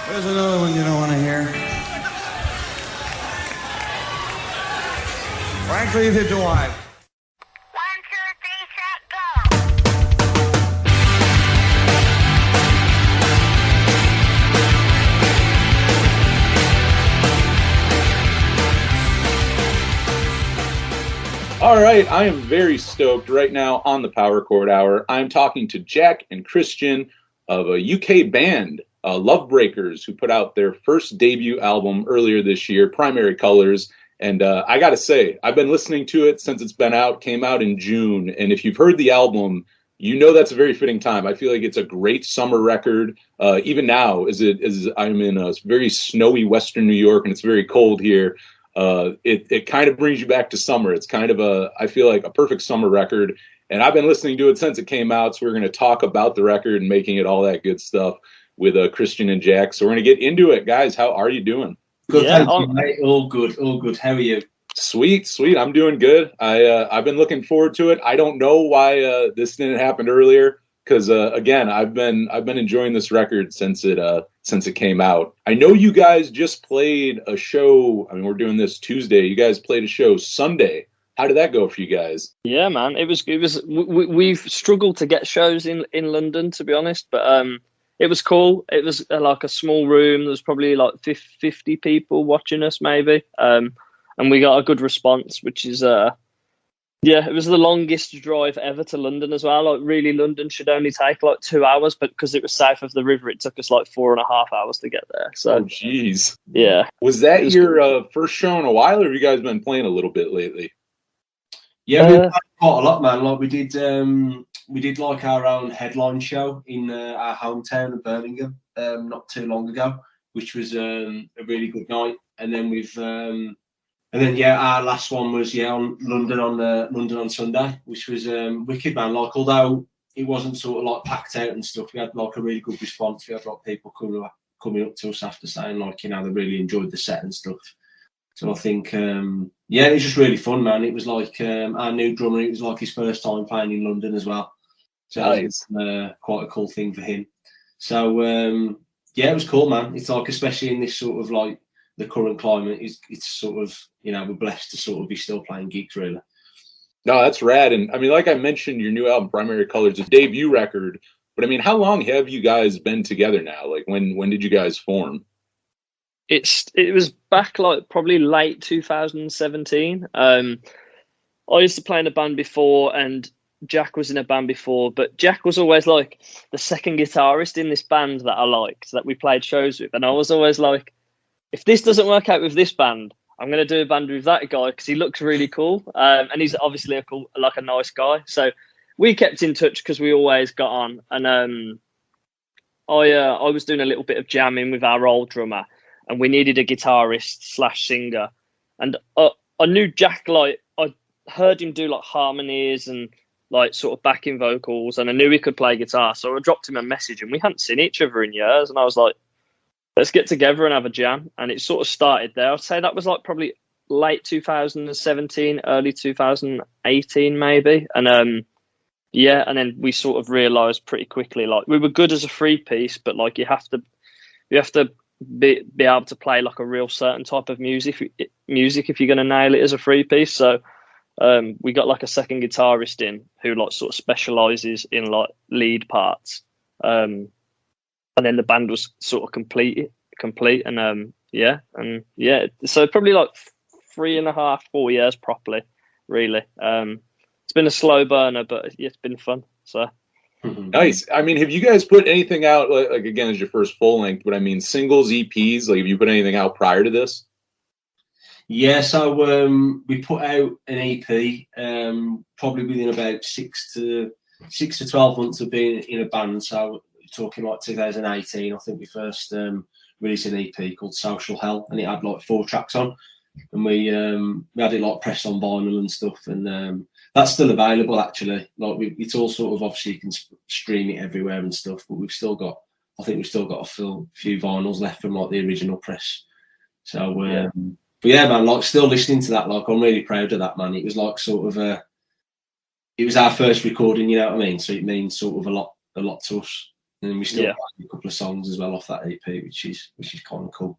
There's another one you don't want to hear. Frankly, neither do I. 1, 2, 3, set, go! All right, I am very stoked right now on the Power Chord Hour. I'm talking to Jack and Christian of a UK band, LOVEBREAKERS, who put out their first debut album earlier this year, Primary Colors. And I got to say, I've been listening to it since it's been out, came out in June. And if you've heard the album, you know that's a very fitting time. I feel like it's a great summer record. Even now, as I'm in a very snowy Western New York and it's very cold here. It kind of brings you back to summer. It's kind of I feel like a perfect summer record. And I've been listening to it since it came out. So we're going to talk about the record and making it all that good stuff with Christian and Jack. So we're going to get into it. Guys, how are you doing? Good, yeah, thank you, mate. All good. How are you? Sweet. I'm doing good. I've been looking forward to it. I don't know why this didn't happen earlier. Because again, I've been enjoying this record since it came out. I know you guys just played a show. I mean, we're doing this Tuesday. You guys played a show Sunday. How did that go for you guys? Yeah, man, it was. We've struggled to get shows in London, to be honest, but it was cool. It was like a small room. There was probably like 50 people watching us, maybe, and we got a good response, which is yeah, it was the longest drive ever to London as well. Like, really, London should only take like 2 hours, but because it was south of the river, it took us like 4.5 hours to get there. So, oh, jeez. Yeah. Was that your first show in a while, or have you guys been playing a little bit lately? Yeah, we played quite a lot, man. Like we did like our own headline show in our hometown of Birmingham not too long ago, which was a really good night. And then yeah, our last one was on London on Sunday, which was wicked, man. Like, although it wasn't sort of like packed out and stuff, we had like a really good response. We had like people coming up to us after saying like, you know, they really enjoyed the set and stuff. So I think yeah, it was just really fun, man. It was like our new drummer. It was like his first time playing in London as well. So nice. It was quite a cool thing for him. So yeah, it was cool, man. It's like, especially in this sort of like the current climate, it's sort of, you know, we're blessed to sort of be still playing gigs, really. No, that's rad. And I mean, like I mentioned, your new album, Primary Colors, is a debut record. But I mean, how long have you guys been together now? Like, when did you guys form? It was back like probably late 2017. I used to play in a band before, and Jack was in a band before, but Jack was always like the second guitarist in this band that I liked, that we played shows with. And I was always like, if this doesn't work out with this band, I'm going to do a band with that guy because he looks really cool. And he's obviously a nice guy. So we kept in touch because we always got on. And I was doing a little bit of jamming with our old drummer, and we needed a guitarist / singer. And I knew Jack, like, I heard him do like harmonies and like sort of backing vocals, and I knew he could play guitar. So I dropped him a message, and we hadn't seen each other in years. And I was like, let's get together and have a jam. And it sort of started there. I'd say that was like probably late 2017, early 2018, maybe. And yeah, and then we sort of realized pretty quickly, like, we were good as a free piece, but like you have to be able to play like a real certain type of music if you're going to nail it as a free piece. So we got like a second guitarist in who like sort of specializes in like lead parts. And then the band was sort of complete, and yeah, so probably like 3.5, 4 years properly, really. It's been a slow burner, but yeah, it's been fun. So nice. I mean, have you guys put anything out, like again, as your first full length, but I mean singles, EPs? Like, have you put anything out prior to this? Yeah, so we put out an EP probably within about 6 to 12 months of being in a band. So talking like 2018, I think we first released an EP called Social Hell, and it had like 4 tracks on, and we had it like pressed on vinyl and stuff, and that's still available actually. Like, it's all sort of, obviously you can stream it everywhere and stuff, but I think we've still got a few vinyls left from like the original press. So but yeah, man, like, still listening to that, like, I'm really proud of that, man. It was like sort of it was our first recording, you know what I mean? So it means sort of a lot to us. And we still got a couple of songs as well off that EP, which is kind of cool.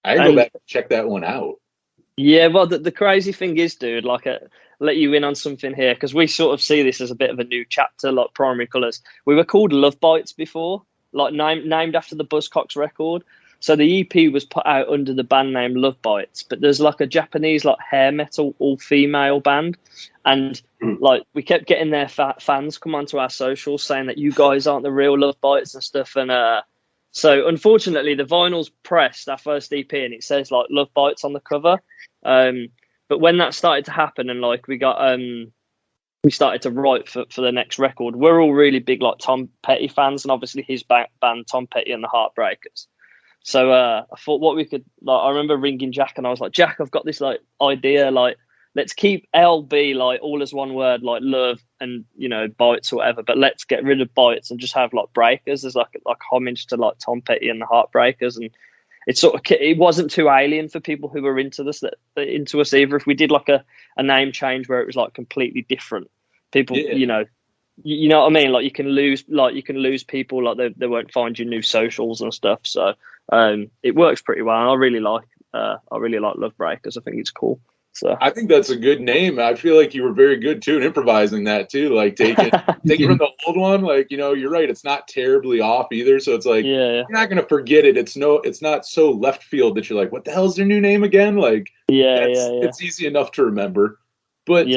I go back and check that one out. Yeah, well, the crazy thing is, dude, like, let you in on something here, because we sort of see this as a bit of a new chapter, like Primary Colours. We were called Love Bites before, like named after the Buzzcocks record. So the EP was put out under the band name Love Bites, but there's like a Japanese like hair metal all female band, and like we kept getting their fans come onto our socials saying that you guys aren't the real Love Bites and stuff, and so unfortunately the vinyl's pressed our first EP and it says like Love Bites on the cover, but when that started to happen and like we started to write for the next record, we're all really big like Tom Petty fans, and obviously his band Tom Petty and the Heartbreakers. So I thought what we could, like, I remember ringing Jack and I was like, Jack, I've got this like idea, like let's keep LB like all as one word, like love and, you know, bites or whatever, but let's get rid of bites and just have like breakers as like homage to like Tom Petty and the Heartbreakers. And it wasn't too alien for people who were into us either. If we did like a name change where it was like completely different, people, you know what I mean? Like you can lose people, like they won't find your new socials and stuff. So it works pretty well. And I really like Love Breakers. I think it's cool. So I think that's a good name. I feel like you were very good too in improvising that too. Like taking from the old one. Like, you know, you're right. It's not terribly off either. So it's like you're not gonna forget it. It's not so left field that you're like, what the hell's their new name again? Like it's easy enough to remember. But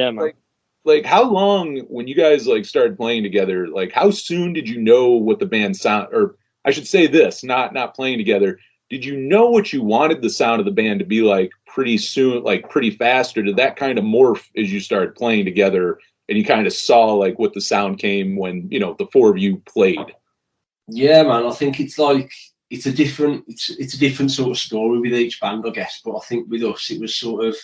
like how long, when you guys like started playing together, like how soon did you know what the band sound, or I should say this, not playing together, did you know what you wanted the sound of the band to be like pretty soon, like pretty fast, or did that kind of morph as you started playing together and you kind of saw like what the sound came when, you know, the four of you played? Yeah, man, I think it's like it's a different sort of story with each band, I guess. But I think with us, it was sort of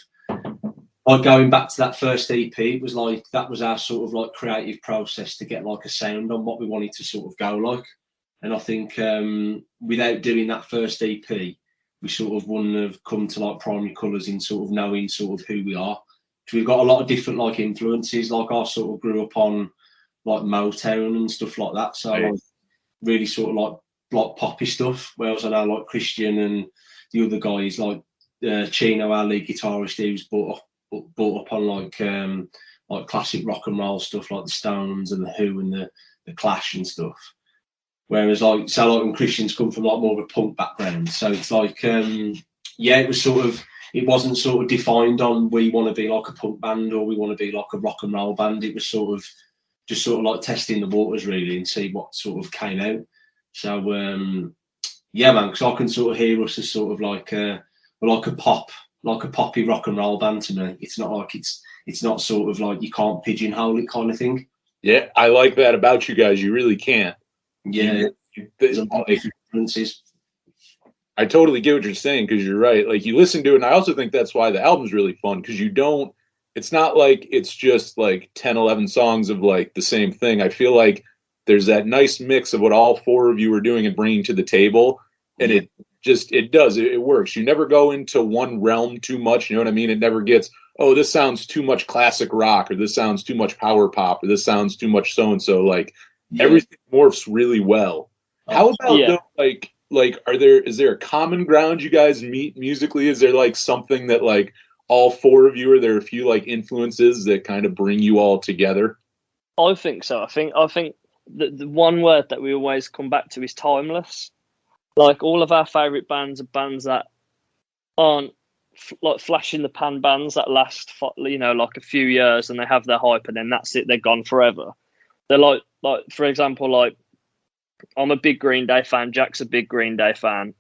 like going back to that first EP, it was like that was our sort of like creative process to get like a sound on what we wanted to sort of go like. And I think without doing that first EP, we sort of wouldn't have come to like Primary Colours in sort of knowing sort of who we are. So we've got a lot of different like influences. Like I sort of grew up on like Motown and stuff like that. So like, really sort of like poppy stuff. Whereas I know like Christian and the other guys like Chino, our lead guitarist, who's brought up on like classic rock and roll stuff like the Stones and the Who and the Clash and stuff. Whereas like when Christian's come from like more of a punk background, so it's like it was sort of, it wasn't sort of defined on we want to be like a punk band or we want to be like a rock and roll band. It was sort of just sort of like testing the waters really and see what sort of came out. So man, because I can sort of hear us as sort of like a poppy rock and roll band to me. It's not like it's not sort of like you can't pigeonhole it kind of thing. Yeah, I like that about you guys. You really can't. Yeah, there's a lot of differences. I totally get what you're saying, because you're right. Like you listen to it, and I also think that's why the album's really fun, because it's not like it's just like 10, 11 songs of like the same thing. I feel like there's that nice mix of what all four of you are doing and bringing to the table, and it works. You never go into one realm too much, you know what I mean? It never gets, oh, this sounds too much classic rock, or this sounds too much power pop, or this sounds too much so-and-so. Like everything morphs really well. How about though, like is there a common ground you guys meet musically? Is there like something that like all four of you, are there a few like influences that kind of bring you all together? I think so. I think the one word that we always come back to is timeless. Like all of our favourite bands are bands that aren't like flash in the pan bands that last, you know, like a few years and they have their hype and then that's it, they're gone forever. They're like for example, like I'm a big Green Day fan, Jack's a big Green Day fan,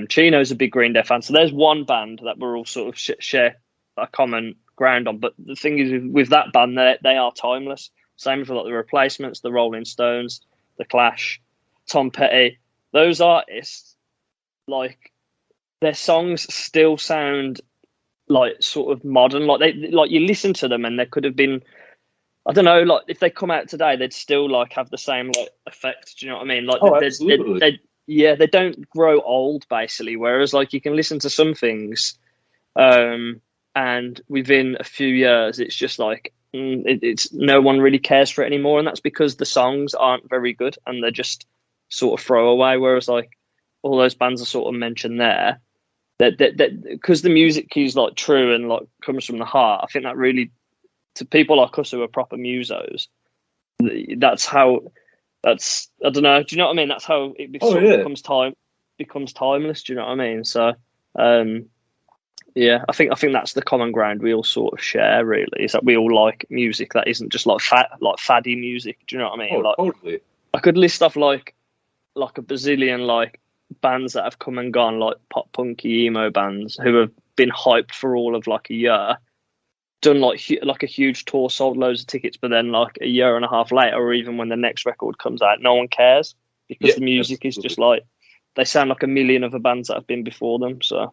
Chino's a big Green Day fan. So there's one band that we're all sort of share a common ground on. But the thing is with that band, they are timeless. Same for like the Replacements, the Rolling Stones, the Clash, Tom Petty. Those artists, like their songs still sound like sort of modern. Like you listen to them and they could have been, I don't know, like if they come out today, they'd still like have the same like effect. Do you know what I mean? Like absolutely. They don't grow old basically. Whereas like you can listen to some things, and within a few years, it's just like it's no one really cares for it anymore, and that's because the songs aren't very good and they're just sort of throwaway. Whereas like all those bands are sort of mentioned there, that because the music is like true and like comes from the heart. I think that really, to people like us who are proper musos, that's how. That's, I don't know. Do you know what I mean? That's how it becomes timeless. Do you know what I mean? So, yeah, I think that's the common ground we all sort of share. Really, is that we all like music that isn't just like faddy music. Do you know what I mean? Oh, like, totally. I could list off like a bazillion like bands that have come and gone, like pop punky emo bands who have been hyped for all of like a year, done like a huge tour, sold loads of tickets, but then like a year and a half later, or even when the next record comes out, no one cares because the music is just like, they sound like a million other bands that have been before them. So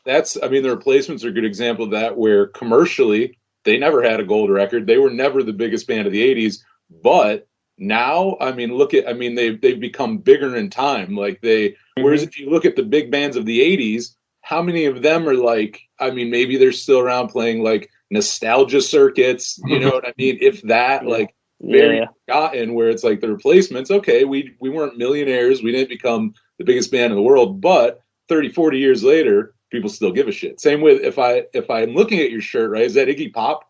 I mean, the Replacements are a good example of that, where commercially they never had a gold record. They were never the biggest band of the 80s, but now, I mean, they've become bigger in time. Like whereas if you look at the big bands of the 80s, how many of them are like, I mean, maybe they're still around playing like nostalgia circuits, you know what I mean? If that, like, very forgotten, where it's like the Replacements, okay, we weren't millionaires, we didn't become the biggest band in the world, but 30, 40 years later, people still give a shit. Same with, if I'm looking at your shirt, right, is that Iggy Pop?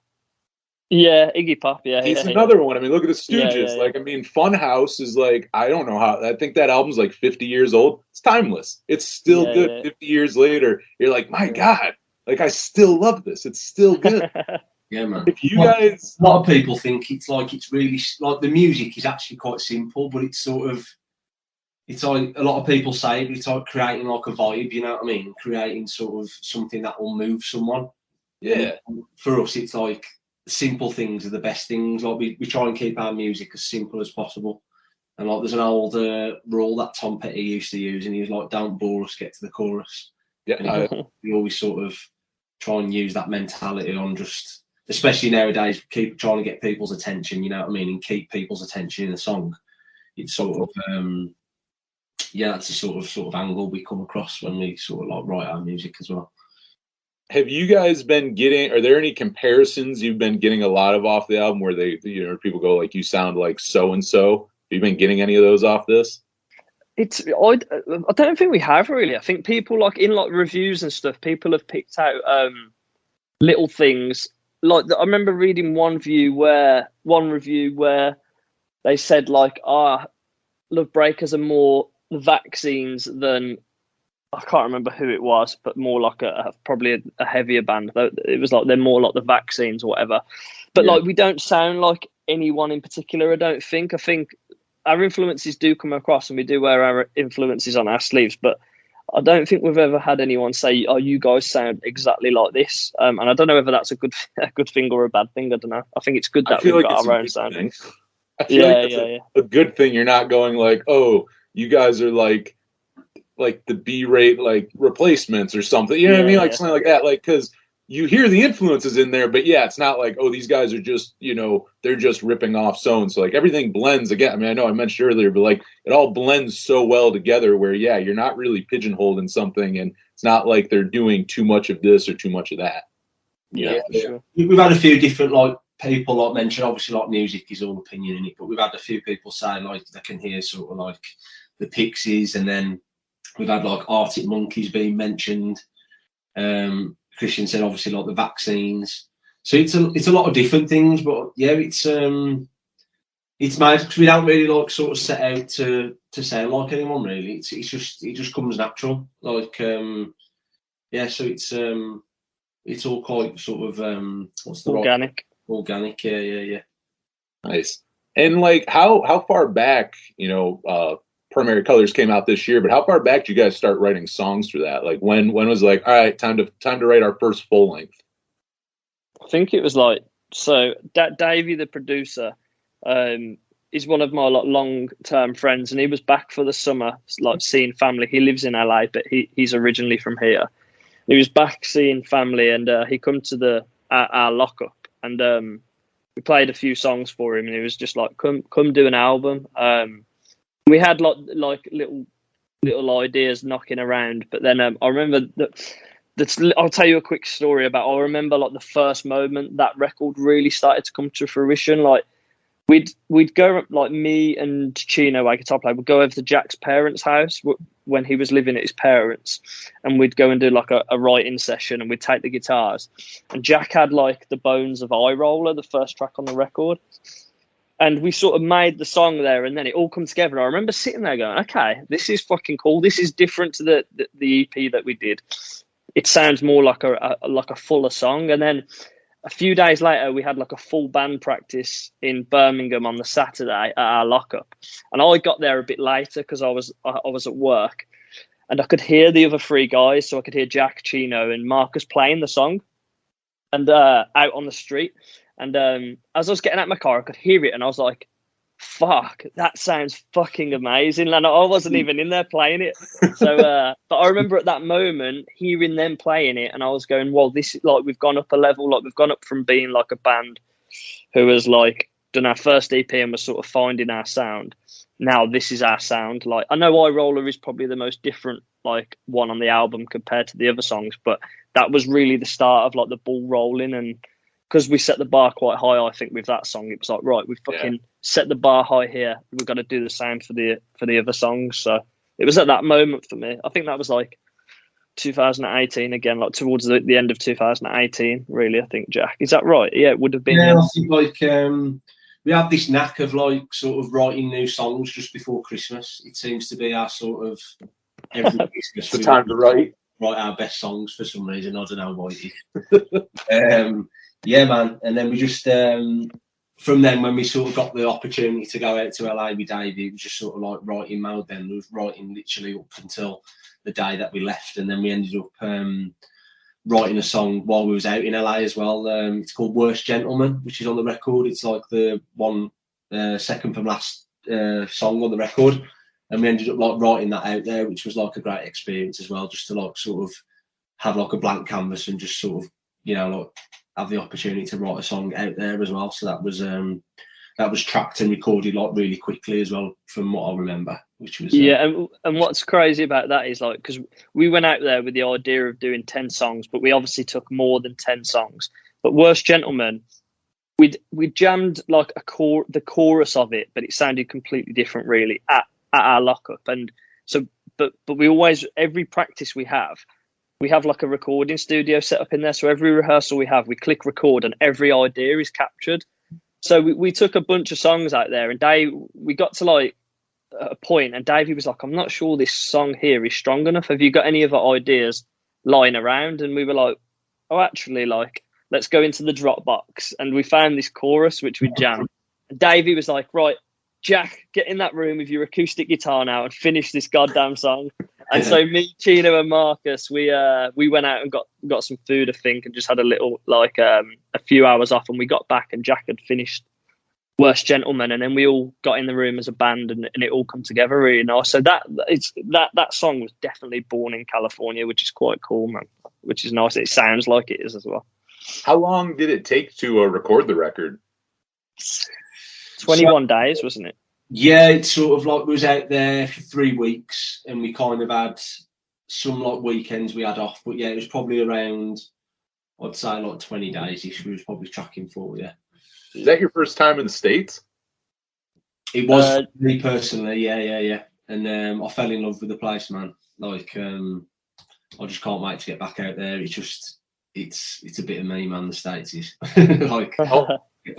Yeah, Iggy Pop, yeah. He's another one. I mean, look at the Stooges. Like, I mean, Funhouse is like, I don't know how, I think that album's like 50 years old. It's timeless. It's still good 50 years later. You're like, my God, like, I still love this. It's still good. Yeah, man. If you guys... A lot of people think it's really, like, the music is actually quite simple, but it's sort of, it's like, a lot of people say it, but it's like creating like a vibe, you know what I mean? Creating sort of something that will move someone. Yeah. And for us, it's like, simple things are the best things. Like, we try and keep our music as simple as possible. And like, there's an old rule that Tom Petty used to use, and he was like, don't bore us, get to the chorus. Yeah. We always sort of try and use that mentality on just, especially nowadays, keep trying to get people's attention, you know what I mean, and keep people's attention in a song. It's sort of that's the sort of angle we come across when we sort of like write our music as well. Have you guys been getting, are there any comparisons you've been getting a lot of off the album where they, you know, people go like, you sound like so and so? Have you been getting any of those off this? I don't think we have really. I think people, like, in like reviews and stuff, people have picked out little things. Like, I remember reading one review where they said like, Love Breakers are more vaccines than, I can't remember who it was, but more like probably a heavier band. It was like, they're more like the Vaccines or whatever. But like, we don't sound like anyone in particular, I don't think. I think our influences do come across, and we do wear our influences on our sleeves, but I don't think we've ever had anyone say, oh, you guys sound exactly like this. And I don't know whether that's a good thing or a bad thing. I don't know. I think it's good that we've got our own sound. I feel like it's a good thing. You're not going like, oh, you guys are like the B-rate, like Replacements or something. You know what I mean? Like something like that. Like, because you hear the influences in there, but it's not like, oh, these guys are just, you know, they're just ripping off so like everything blends again. I mean, I know I mentioned earlier, but like it all blends so well together where, you're not really pigeonholed in something, and it's not like they're doing too much of this or too much of that. Yeah, for sure. We've had a few different like people like mention, obviously like music is all opinion in it, but we've had a few people say like they can hear sort of like the Pixies, and then we've had like Arctic Monkeys being mentioned. Christian said obviously like the Vaccines. So it's a lot of different things, but it's mad because we don't really like sort of set out to sound like anyone really. It just comes natural. Like so it's all quite sort of what's the organic. Organic, yeah. Nice. And like how far back, you know, Primary Colors came out this year, but how far back did you guys start writing songs for that? Like when was like, all right, time to write our first full length? I think it was like, so Davey, the producer, is one of my like long-term friends, and he was back for the summer, like seeing family. He lives in LA, but he's originally from here. He was back seeing family, and he come to our lockup, and we played a few songs for him, and he was just like, come do an album. We had like little ideas knocking around, but then I remember that. I'll tell you a quick story about. I remember like the first moment that record really started to come to fruition. Like we'd go, like, me and Chino, our guitar player, would go over to Jack's parents' house when he was living at his parents', and we'd go and do like a writing session, and we'd take the guitars. And Jack had like the Bones of Eye Roller, the first track on the record, and we sort of made the song there, and then it all come together. And I remember sitting there going, okay, this is fucking cool. This is different to the EP that we did. It sounds more like a fuller song. And then a few days later, we had like a full band practice in Birmingham on the Saturday at our lockup. And I got there a bit later because I was at work, and I could hear the other three guys. So I could hear Jack, Chino, and Marcus playing the song, and out on the street. And as I was getting out of my car, I could hear it, and I was like, fuck, that sounds fucking amazing. And I wasn't even in there playing it. So, but I remember at that moment hearing them playing it, and I was going, well, this is like, we've gone up a level. Like, we've gone up from being like a band who has like done our first EP and was sort of finding our sound. Now this is our sound. Like, I know Eye Roller is probably the most different like one on the album compared to the other songs, but that was really the start of like the ball rolling. And because we set the bar quite high, I think, with that song, it was like, right, we've fucking set the bar high here. We've got to do the same for the other songs. So it was at that moment for me. I think that was like 2018 again, like towards the end of 2018, really, I think, Jack. Is that right? Yeah, it would have been. Yeah, I think like we have this knack of like sort of writing new songs just before Christmas. It seems to be our sort of every Christmas. The time to write our best songs for some reason. I don't know why it is. Yeah, man. And then we just, from then, when we sort of got the opportunity to go out to LA with Davey, it was just sort of like writing mode then. We was writing literally up until the day that we left. And then we ended up writing a song while we was out in LA as well. It's called Worst Gentleman, which is on the record. It's like the one second from last song on the record. And we ended up like writing that out there, which was like a great experience as well, just to like sort of have like a blank canvas and just sort of, you know, like have the opportunity to write a song out there as well. So that was tracked and recorded like really quickly as well, from what I remember, which was and what's crazy about that is like, because we went out there with the idea of doing 10 songs, but we obviously took more than 10 songs. But Worst Gentleman, we jammed like the chorus of it, but it sounded completely different really at our lockup. And so but we always, every practice we have like a recording studio set up in there. So every rehearsal we click record, and every idea is captured. So we took a bunch of songs out there, and we got to like a point, and Davey was like, I'm not sure this song here is strong enough. Have you got any other ideas lying around? And we were like, oh, actually, like, let's go into the Dropbox. And we found this chorus, which we jammed. And Davey was like, right, Jack, get in that room with your acoustic guitar now and finish this goddamn song. And so me, Chino, and Marcus, we went out and got some food, I think, and just had a little like a few hours off. And we got back, and Jack had finished Worst Gentleman, and then we all got in the room as a band, and it all come together really nice. So that song was definitely born in California, which is quite cool, man. Which is nice. It sounds like it is as well. How long did it take to record the record? 21 days, wasn't it? Yeah, it's sort of like we was out there for 3 weeks, and we kind of had some like weekends we had off. But yeah, it was probably around, I'd say like 20 days-ish we was probably tracking for, yeah. Is that your first time in the States? It was me personally, yeah. And I fell in love with the place, man. Like, I just can't wait to get back out there. It's just, it's a bit of me, man, the States is. Like...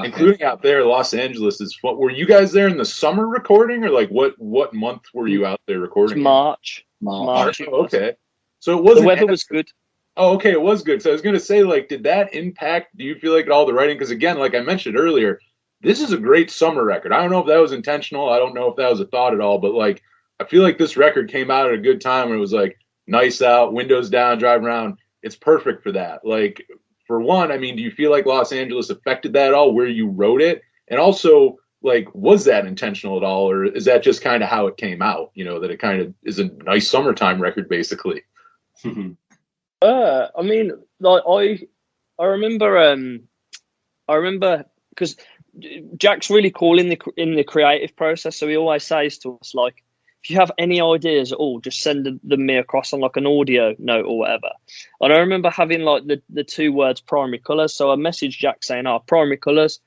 Including out there, Los Angeles is. What were you guys there in the summer recording, or like what month were you out there recording? March. Oh, okay, so it wasn't. The weather was good. Oh, okay, it was good. So I was gonna say, like, did that impact? Do you feel like at all the writing? Because again, like I mentioned earlier, this is a great summer record. I don't know if that was intentional. I don't know if that was a thought at all. But like, I feel like this record came out at a good time when it was like nice out, windows down, driving around. It's perfect for that. Like. For one, I mean, do you feel like Los Angeles affected that at all, where you wrote it? And also, like, was that intentional at all, or is that just kind of how it came out? You know, that it kind of is a nice summertime record, basically. I mean, like I remember because Jack's really cool in the creative process, so he always says to us, like, if you have any ideas at all, just send them me across on like an audio note or whatever. And I remember having like the 2 words primary colours. So I messaged Jack saying, primary colours.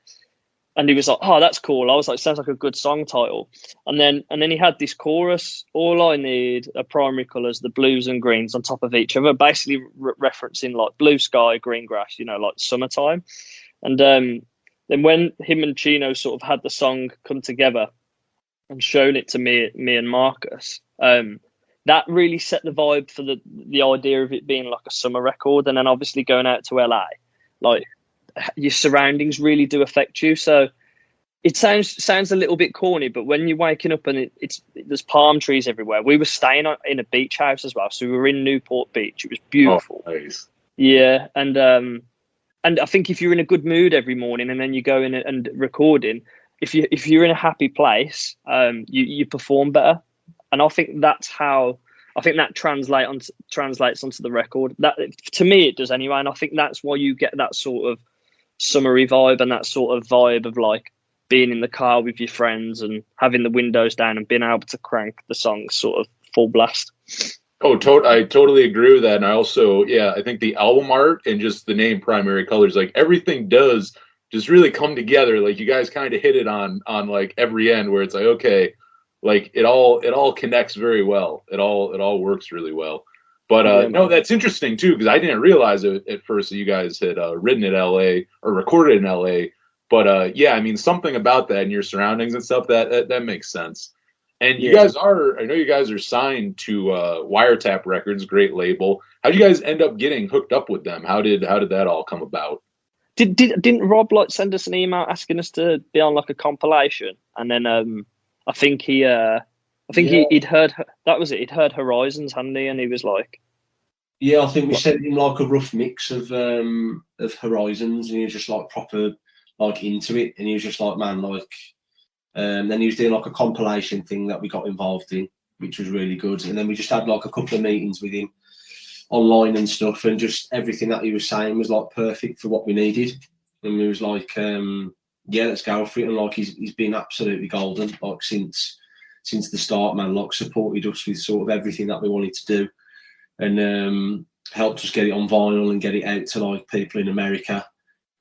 And he was like, "Oh, that's cool." I was like, "Sounds like a good song title." And then he had this chorus: "All I need are primary colours, the blues and greens on top of each other," basically referencing like blue sky, green grass, like summertime. And then when him and Chino sort of had the song come together and shown it to me and Marcus, that really set the vibe for the idea of it being like a summer record. And then obviously going out to LA, like, your surroundings really do affect you. So it sounds a little bit corny, but when you're waking up and there's palm trees everywhere. We were staying in a beach house as well, so we were in Newport Beach. It was beautiful. Oh, nice. Yeah, and I think if you're in a good mood every morning and then you go in and recording, if you're in a happy place, you perform better. And I think that translates onto the record. That, to me, it does anyway. And I think that's why you get that sort of summery vibe and that sort of vibe of like being in the car with your friends and having the windows down and being able to crank the songs sort of full blast. Oh, I totally agree with that. And I also, I think the album art and just the name Primary Colors, like everything does just really come together. Like you guys kind of hit it on like every end where it's like, okay, like it all connects very well. It all works really well. But no, that's interesting too, because I didn't realize it at first that you guys had written in LA or recorded in LA. But I mean, something about that and your surroundings and stuff that makes sense. And you guys I know you guys are signed to Wiretap Records, great label. How did you guys end up getting hooked up with them? How did that all come about? Didn't Rob like send us an email asking us to be on like a compilation? And then I think he'd heard, that was it. He'd heard Horizons, hadn't he? And he was like, yeah, I think we sent him like a rough mix of Horizons, and he was just like proper like into it, and he was just like, man, like. Then he was doing like a compilation thing that we got involved in, which was really good. And then we just had like a couple of meetings with him online and stuff, and just everything that he was saying was like perfect for what we needed. And we was like, let's go for it. And like he's been absolutely golden, like since the start, man. Like supported us with sort of everything that we wanted to do, and helped us get it on vinyl and get it out to like people in America.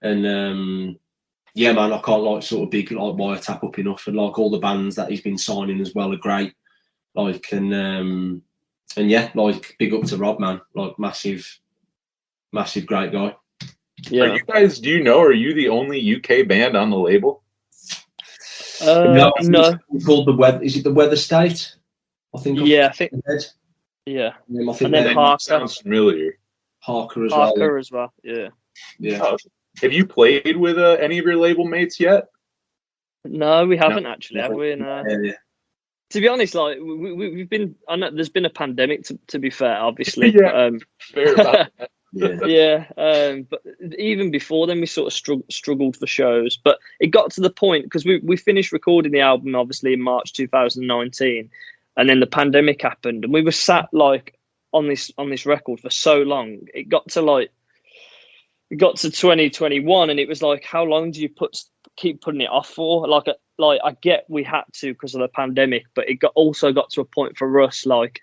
And yeah, man, I can't like sort of big like Wiretap up enough, and like all the bands that he's been signing as well are great. Like and yeah, like big up to Rob, man. Like massive great guy. Yeah. Are you guys? Do you know? Are you the only UK band on the label? No. It's called the Weather. Is it the Weather State? I think. Yeah, I think. Yeah. I think and then Parker sounds familiar. Parker as well. Yeah. Yeah. Oh, have you played with any of your label mates yet? No, we haven't actually, have we? No. Yeah. To be honest, like we've been. I know there's been a pandemic. To be fair, obviously. Yeah. Fair about that. But even before then, we sort of struggled for shows. But it got to the point because we finished recording the album obviously in March 2019, and then the pandemic happened, and we were sat like on this record for so long. It got to 2021, and it was like, how long do you keep putting it off for? Like I get we had to because of the pandemic, but it also got to a point for us, like,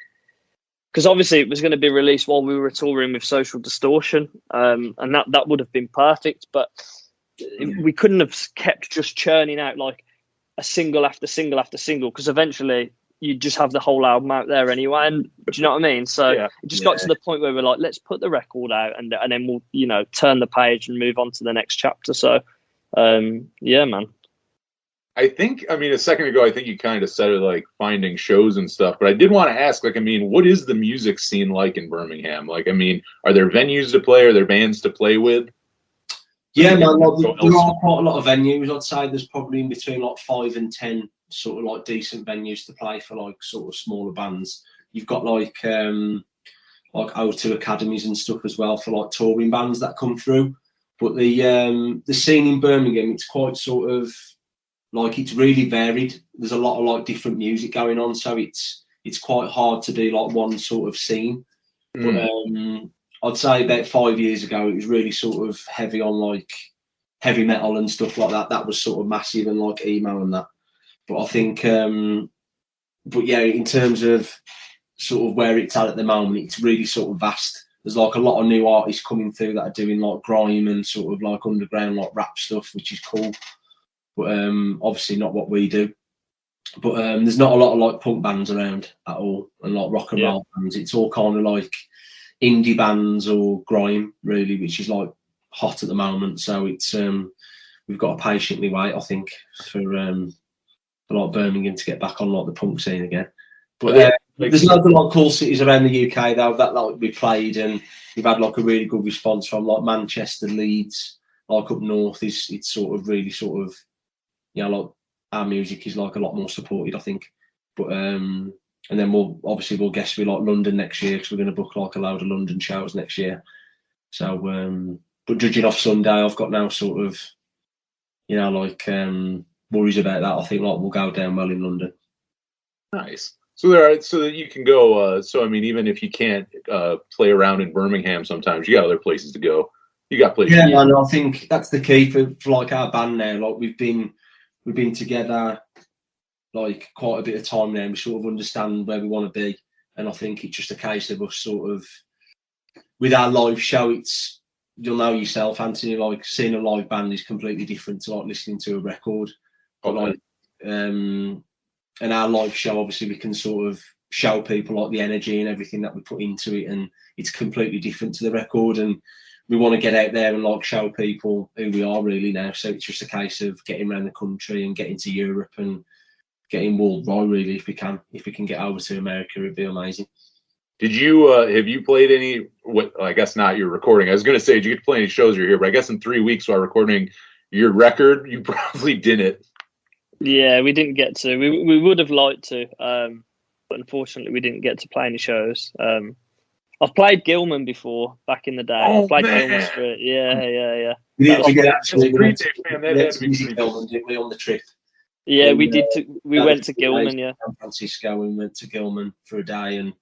because obviously it was going to be released while we were touring with Social Distortion, and that would have been perfect, but we couldn't have kept just churning out like a single after single after single, because eventually you just have the whole album out there anyway. And do you know what I mean? So it just got to the point where we're like, let's put the record out and then we'll, turn the page and move on to the next chapter. So, yeah, man. I think, a second ago, I think you kind of said it like finding shows and stuff, but I did want to ask, like, what is the music scene like in Birmingham? Like, are there venues to play? Are there bands to play with? Yeah, man, like, there are quite a lot of venues. I'd say there's probably in between like 5 and 10 sort of like decent venues to play for like sort of smaller bands. You've got like O2 academies and stuff as well for like touring bands that come through. But the scene in Birmingham, it's quite sort of like, it's really varied. There's a lot of like different music going on, so it's quite hard to do like one sort of scene. But I'd say about 5 years ago, it was really sort of heavy on like heavy metal and stuff like that. That was sort of massive, and like emo and that. But I think, but yeah, in terms of sort of where it's at the moment, it's really sort of vast. There's like a lot of new artists coming through that are doing like grime and sort of like underground like rap stuff, which is cool. but obviously not what we do. But there's not a lot of like punk bands around at all, and like rock and roll bands. It's all kind of like indie bands or grime, really, which is like hot at the moment. So it's we've got to patiently wait, I think, for like Birmingham to get back on like the punk scene again. But there's loads of like cool cities around the UK though that like we played, and we've had like a really good response from like Manchester, Leeds, like up north. It's sort of really sort of, you know, like our music is like a lot more supported, I think. But and then we'll guess we like London next year, because we're going to book like a load of London shows next year. So but judging off Sunday, I've got now sort of, you know, like worries about that. I think like we'll go down well in London. Nice. So that you can go. So I mean, even if you can't play around in Birmingham, sometimes you got other places to go. You got places. Yeah, and I think that's the key for like our band now. Like we've been together like quite a bit of time now. We sort of understand where we want to be, and I think it's just a case of us sort of with our live show. It's, you'll know yourself, Anthony, like seeing a live band is completely different to like listening to a record. But like and our live show, obviously we can sort of show people like the energy and everything that we put into it, and it's completely different to the record, and we want to get out there and like show people who we are really now. So it's just a case of getting around the country and getting to Europe and getting worldwide really, if we can get over to America, it'd be amazing. Did you have you played any? What, I guess not. You're recording. I was going to say, did you get to play any shows you're here? But I guess in 3 weeks while recording your record, you probably didn't. Yeah, we didn't get to. We would have liked to, but unfortunately, we didn't get to play any shows. I've played Gilman before back in the day. Oh, I played man. Gilman Street. Yeah. We on the trip. Yeah, we did. We went to Gilman. Yeah, San Francisco, and went to Gilman for a day and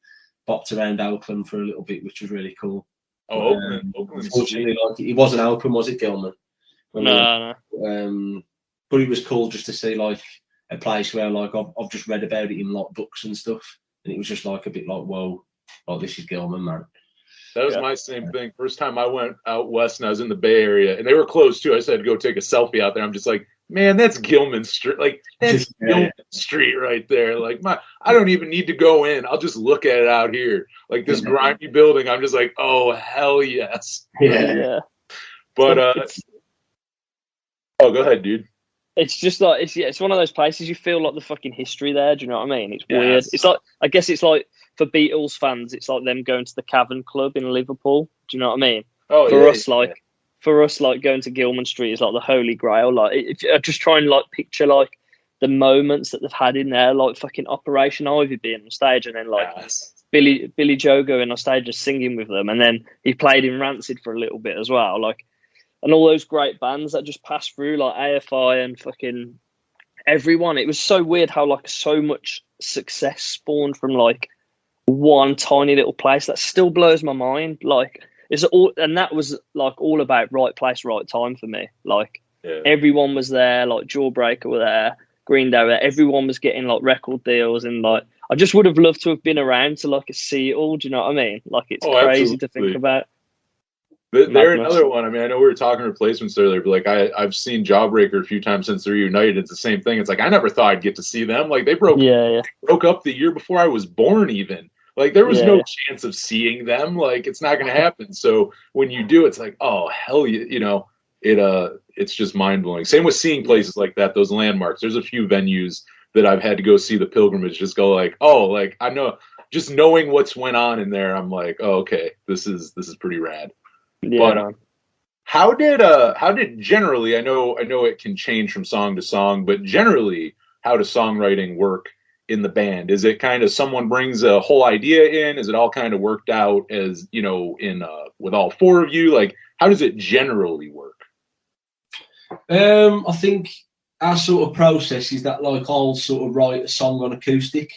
bopped around Oakland for a little bit, which was really cool. Oh, Oakland. Unfortunately, like, it wasn't Oakland, was it, Gilman? No. But it was cool just to see like a place where like I've just read about it in like books and stuff, and it was just like a bit like, whoa, like this is Gilman, man. That was my same thing. First time I went out west and I was in the Bay Area, and they were closed too. I said to go take a selfie out there. I'm just like, man, that's Gilman Street. Like that's Gilman Street right there. Like I don't even need to go in. I'll just look at it out here. Like this grimy building. I'm just like, oh hell yes. Yeah. But oh, go ahead, dude. It's just like it's one of those places you feel like the fucking history there. Do you know what I mean? It's weird. It's like, I guess it's like for Beatles fans, it's like them going to the Cavern Club in Liverpool. Do you know what I mean? Oh, for us, like going to Gilman Street is like the Holy Grail. Like I just try and like picture like the moments that they've had in there, like fucking Operation Ivy being on stage, and then like Billy Joe going on stage just singing with them, and then he played in Rancid for a little bit as well. Like. And all those great bands that just passed through, like AFI and fucking everyone. It was so weird how like so much success spawned from like one tiny little place. That still blows my mind. Like it's all, and that was like all about right place, right time for me. Like everyone was there. Like Jawbreaker were there, Green Day were there. Everyone was getting like record deals, and like I just would have loved to have been around to like see it all. Do you know what I mean? Like it's crazy to think about. They're another one. I mean, I know we were talking replacements earlier, but like I've seen Jawbreaker a few times since they're reunited. It's the same thing. It's like I never thought I'd get to see them. Like they broke up the year before I was born. Even like there was no chance of seeing them. Like it's not going to happen. So when you do, it's like, oh hell, you know, it's just mind blowing. Same with seeing places like that. Those landmarks. There's a few venues that I've had to go see the pilgrimage. Just go like, oh, like I know, just knowing what's went on in there. I'm like, oh, okay, this is pretty rad. Yeah. But how did generally, I know it can change from song to song, but generally how does songwriting work in the band? Is it kind of someone brings a whole idea in? Is it all kind of worked out as, you know, in with all four of you? Like how does it generally work? I think our sort of process is that like I'll sort of write a song on acoustic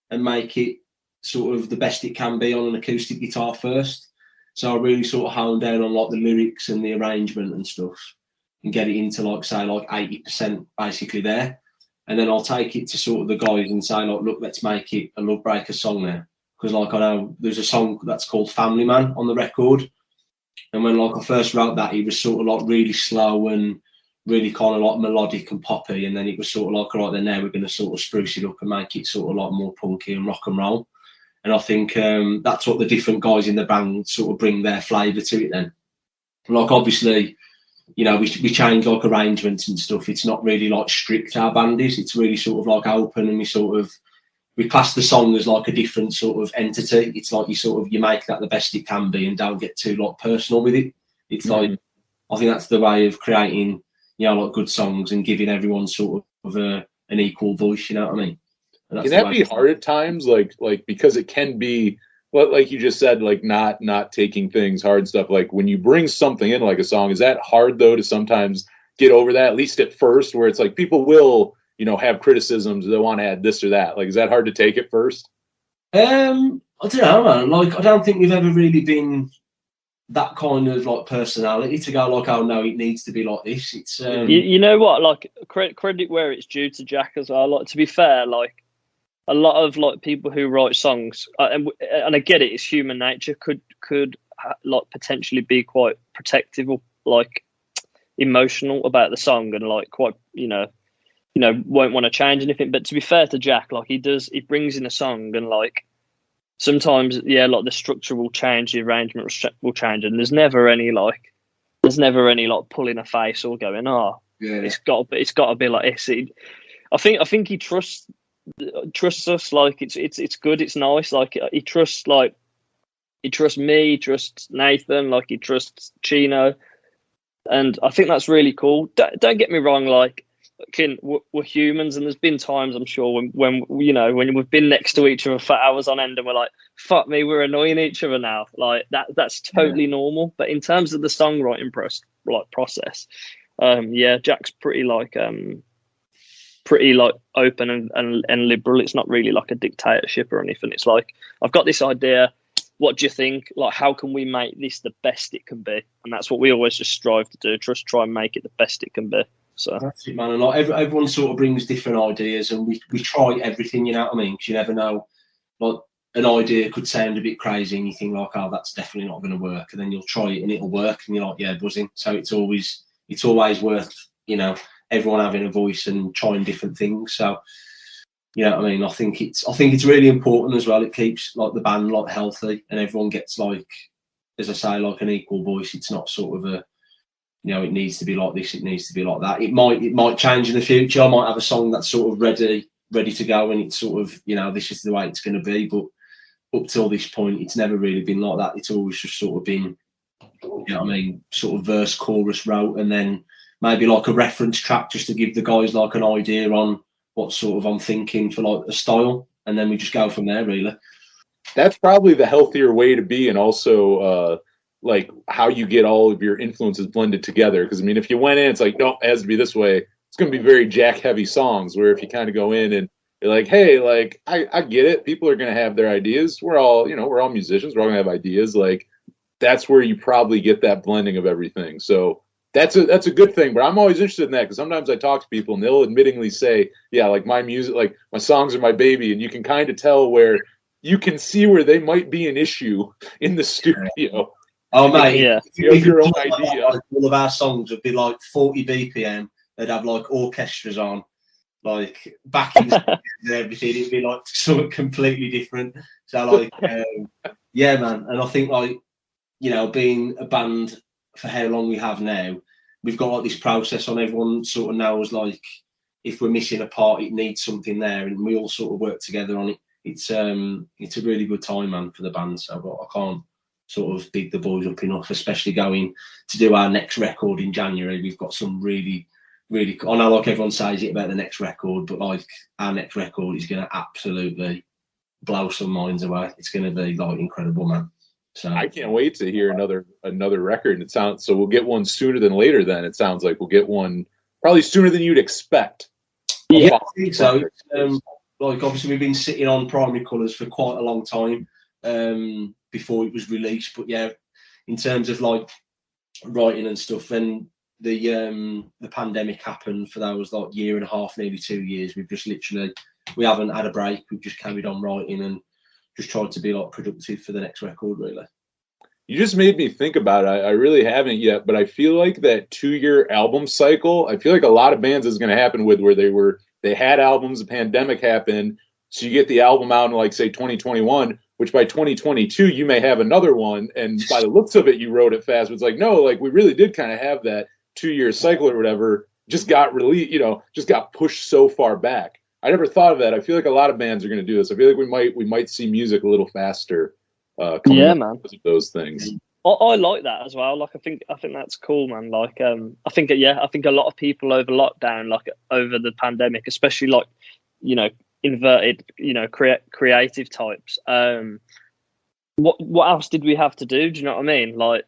and make it sort of the best it can be on an acoustic guitar first. So I really sort of hone down on like the lyrics and the arrangement and stuff and get it into like, say, like 80% basically there. And then I'll take it to sort of the guys and say like, look, let's make it a Lovebreaker song now. Because like I know there's a song that's called Family Man on the record. And when like I first wrote that, it was sort of like really slow and really kind of like melodic and poppy, and then it was sort of like, all right, then now we're going to sort of spruce it up and make it sort of like more punky and rock and roll. And I think that's what the different guys in the band sort of bring their flavour to it then. Like, obviously, you know, we change like arrangements and stuff. It's not really like strict, our band is. It's really sort of like open, and we class the song as like a different sort of entity. It's like you make that the best it can be and don't get too like personal with it. It's like, I think that's the way of creating, you know, like good songs and giving everyone sort of an equal voice, you know what I mean? Can that be hard at times? Like because it can be, well, like you just said, like not taking things hard stuff. Like when you bring something in like a song, is that hard though to sometimes get over that, at least at first, where it's like people will, you know, have criticisms, they want to add this or that. Like, is that hard to take at first? I don't know, man. Like, I don't think we've ever really been that kind of like personality to go like, oh no, it needs to be like this. It's you know what, like credit where it's due to Jack as well. Like, to be fair, like a lot of like people who write songs, and I get it, it's human nature, could like potentially be quite protective or like emotional about the song, and like quite, you know, won't want to change anything. But to be fair to Jack, like he brings in a song, and like sometimes, yeah, like the structure will change, the arrangement will change, and there's never any like pulling a face or going, oh, yeah, it's got to be like this. I think he trusts us. Like it's good, it's nice. Like he trusts me, he trusts Nathan, like he trusts Chino, and I think that's really cool. Don't get me wrong, like, we're humans, and there's been times, I'm sure, when you know, when we've been next to each other for hours on end and we're like, fuck me, we're annoying each other now. Like that's totally normal. But in terms of the songwriting process, yeah, Jack's pretty open and liberal. It's not really like a dictatorship or anything. It's like, I've got this idea, what do you think? Like, how can we make this the best it can be? And that's what we always just strive to do, just try and make it the best it can be. So that's it, man. And like everyone sort of brings different ideas, and we try everything, you know what I mean? Because you never know, like an idea could sound a bit crazy and you think like, oh, that's definitely not going to work, and then you'll try it and it'll work, and you're like, yeah, buzzing. So it's always worth, you know, everyone having a voice and trying different things. So, you know what I mean? I think it's really important as well. It keeps like the band like healthy, and everyone gets like, as I say, like an equal voice. It's not sort of a, you know, it needs to be like this, it needs to be like that. It might change in the future. I might have a song that's sort of ready to go, and it's sort of, you know, this is the way it's going to be. But up till this point, it's never really been like that. It's always just sort of been, you know what I mean, sort of verse, chorus, route, and then maybe like a reference track just to give the guys like an idea on what sort of I'm thinking for like a style, and then we just go from there, really. That's probably the healthier way to be, and also like how you get all of your influences blended together. Because I mean, if you went in, it's like, no, it has to be this way. It's going to be very Jack heavy songs. Where if you kind of go in and you're like, hey, like I get it. People are going to have their ideas. We're all musicians. We're all going to have ideas. Like that's where you probably get that blending of everything. So that's a good thing. But I'm always interested in that, because sometimes I talk to people and they'll admittingly say, yeah, like my music, like my songs are my baby, and you can kind of tell where you can see where they might be an issue in the studio. Oh mate, yeah. You have your own idea. All of our songs would be like 40 BPM. They'd have like orchestras on, like backing and everything. It'd be like something completely different. So like, yeah, man. And I think like, you know, being a band for how long we have now, we've got like this process on. Everyone sort of knows like if we're missing a part, it needs something there, and we all sort of work together on it. It's a really good time, man, for the band. So I can't sort of big the boys up enough, especially going to do our next record in January. We've got some really, really, I know like everyone says it about the next record, but like our next record is going to absolutely blow some minds away. It's going to be like incredible, man. So I can't wait to hear another record. And it sounds, so we'll get one sooner than later. Then it sounds like we'll get one probably sooner than you'd expect. Yeah, I think so. Like obviously we've been sitting on Primary Colours for quite a long time before it was released. But yeah, in terms of like writing and stuff, when the pandemic happened for those like year and a half, nearly 2 years, we've just literally, we haven't had a break. We've just carried on writing and just tried to be like productive for the next record, really. You just made me think about it. I really haven't yet, but I feel like that 2-year album cycle, I feel like a lot of bands is going to happen with where they had albums, the pandemic happened, so you get the album out in like say 2021, which by 2022 you may have another one, and by the looks of it, you wrote it fast. But it's like, no, like we really did kind of have that 2-year cycle or whatever, just got released, just got pushed so far back. I never thought of that. I feel like a lot of bands are going to do this. I feel like we might see music a little faster. Yeah, man. Because of those things. I like that as well. Like, I think that's cool, man. Like, I think a lot of people over lockdown, like over the pandemic, especially like, inverted, creative types. What else did we have to do? Do you know what I mean? Like,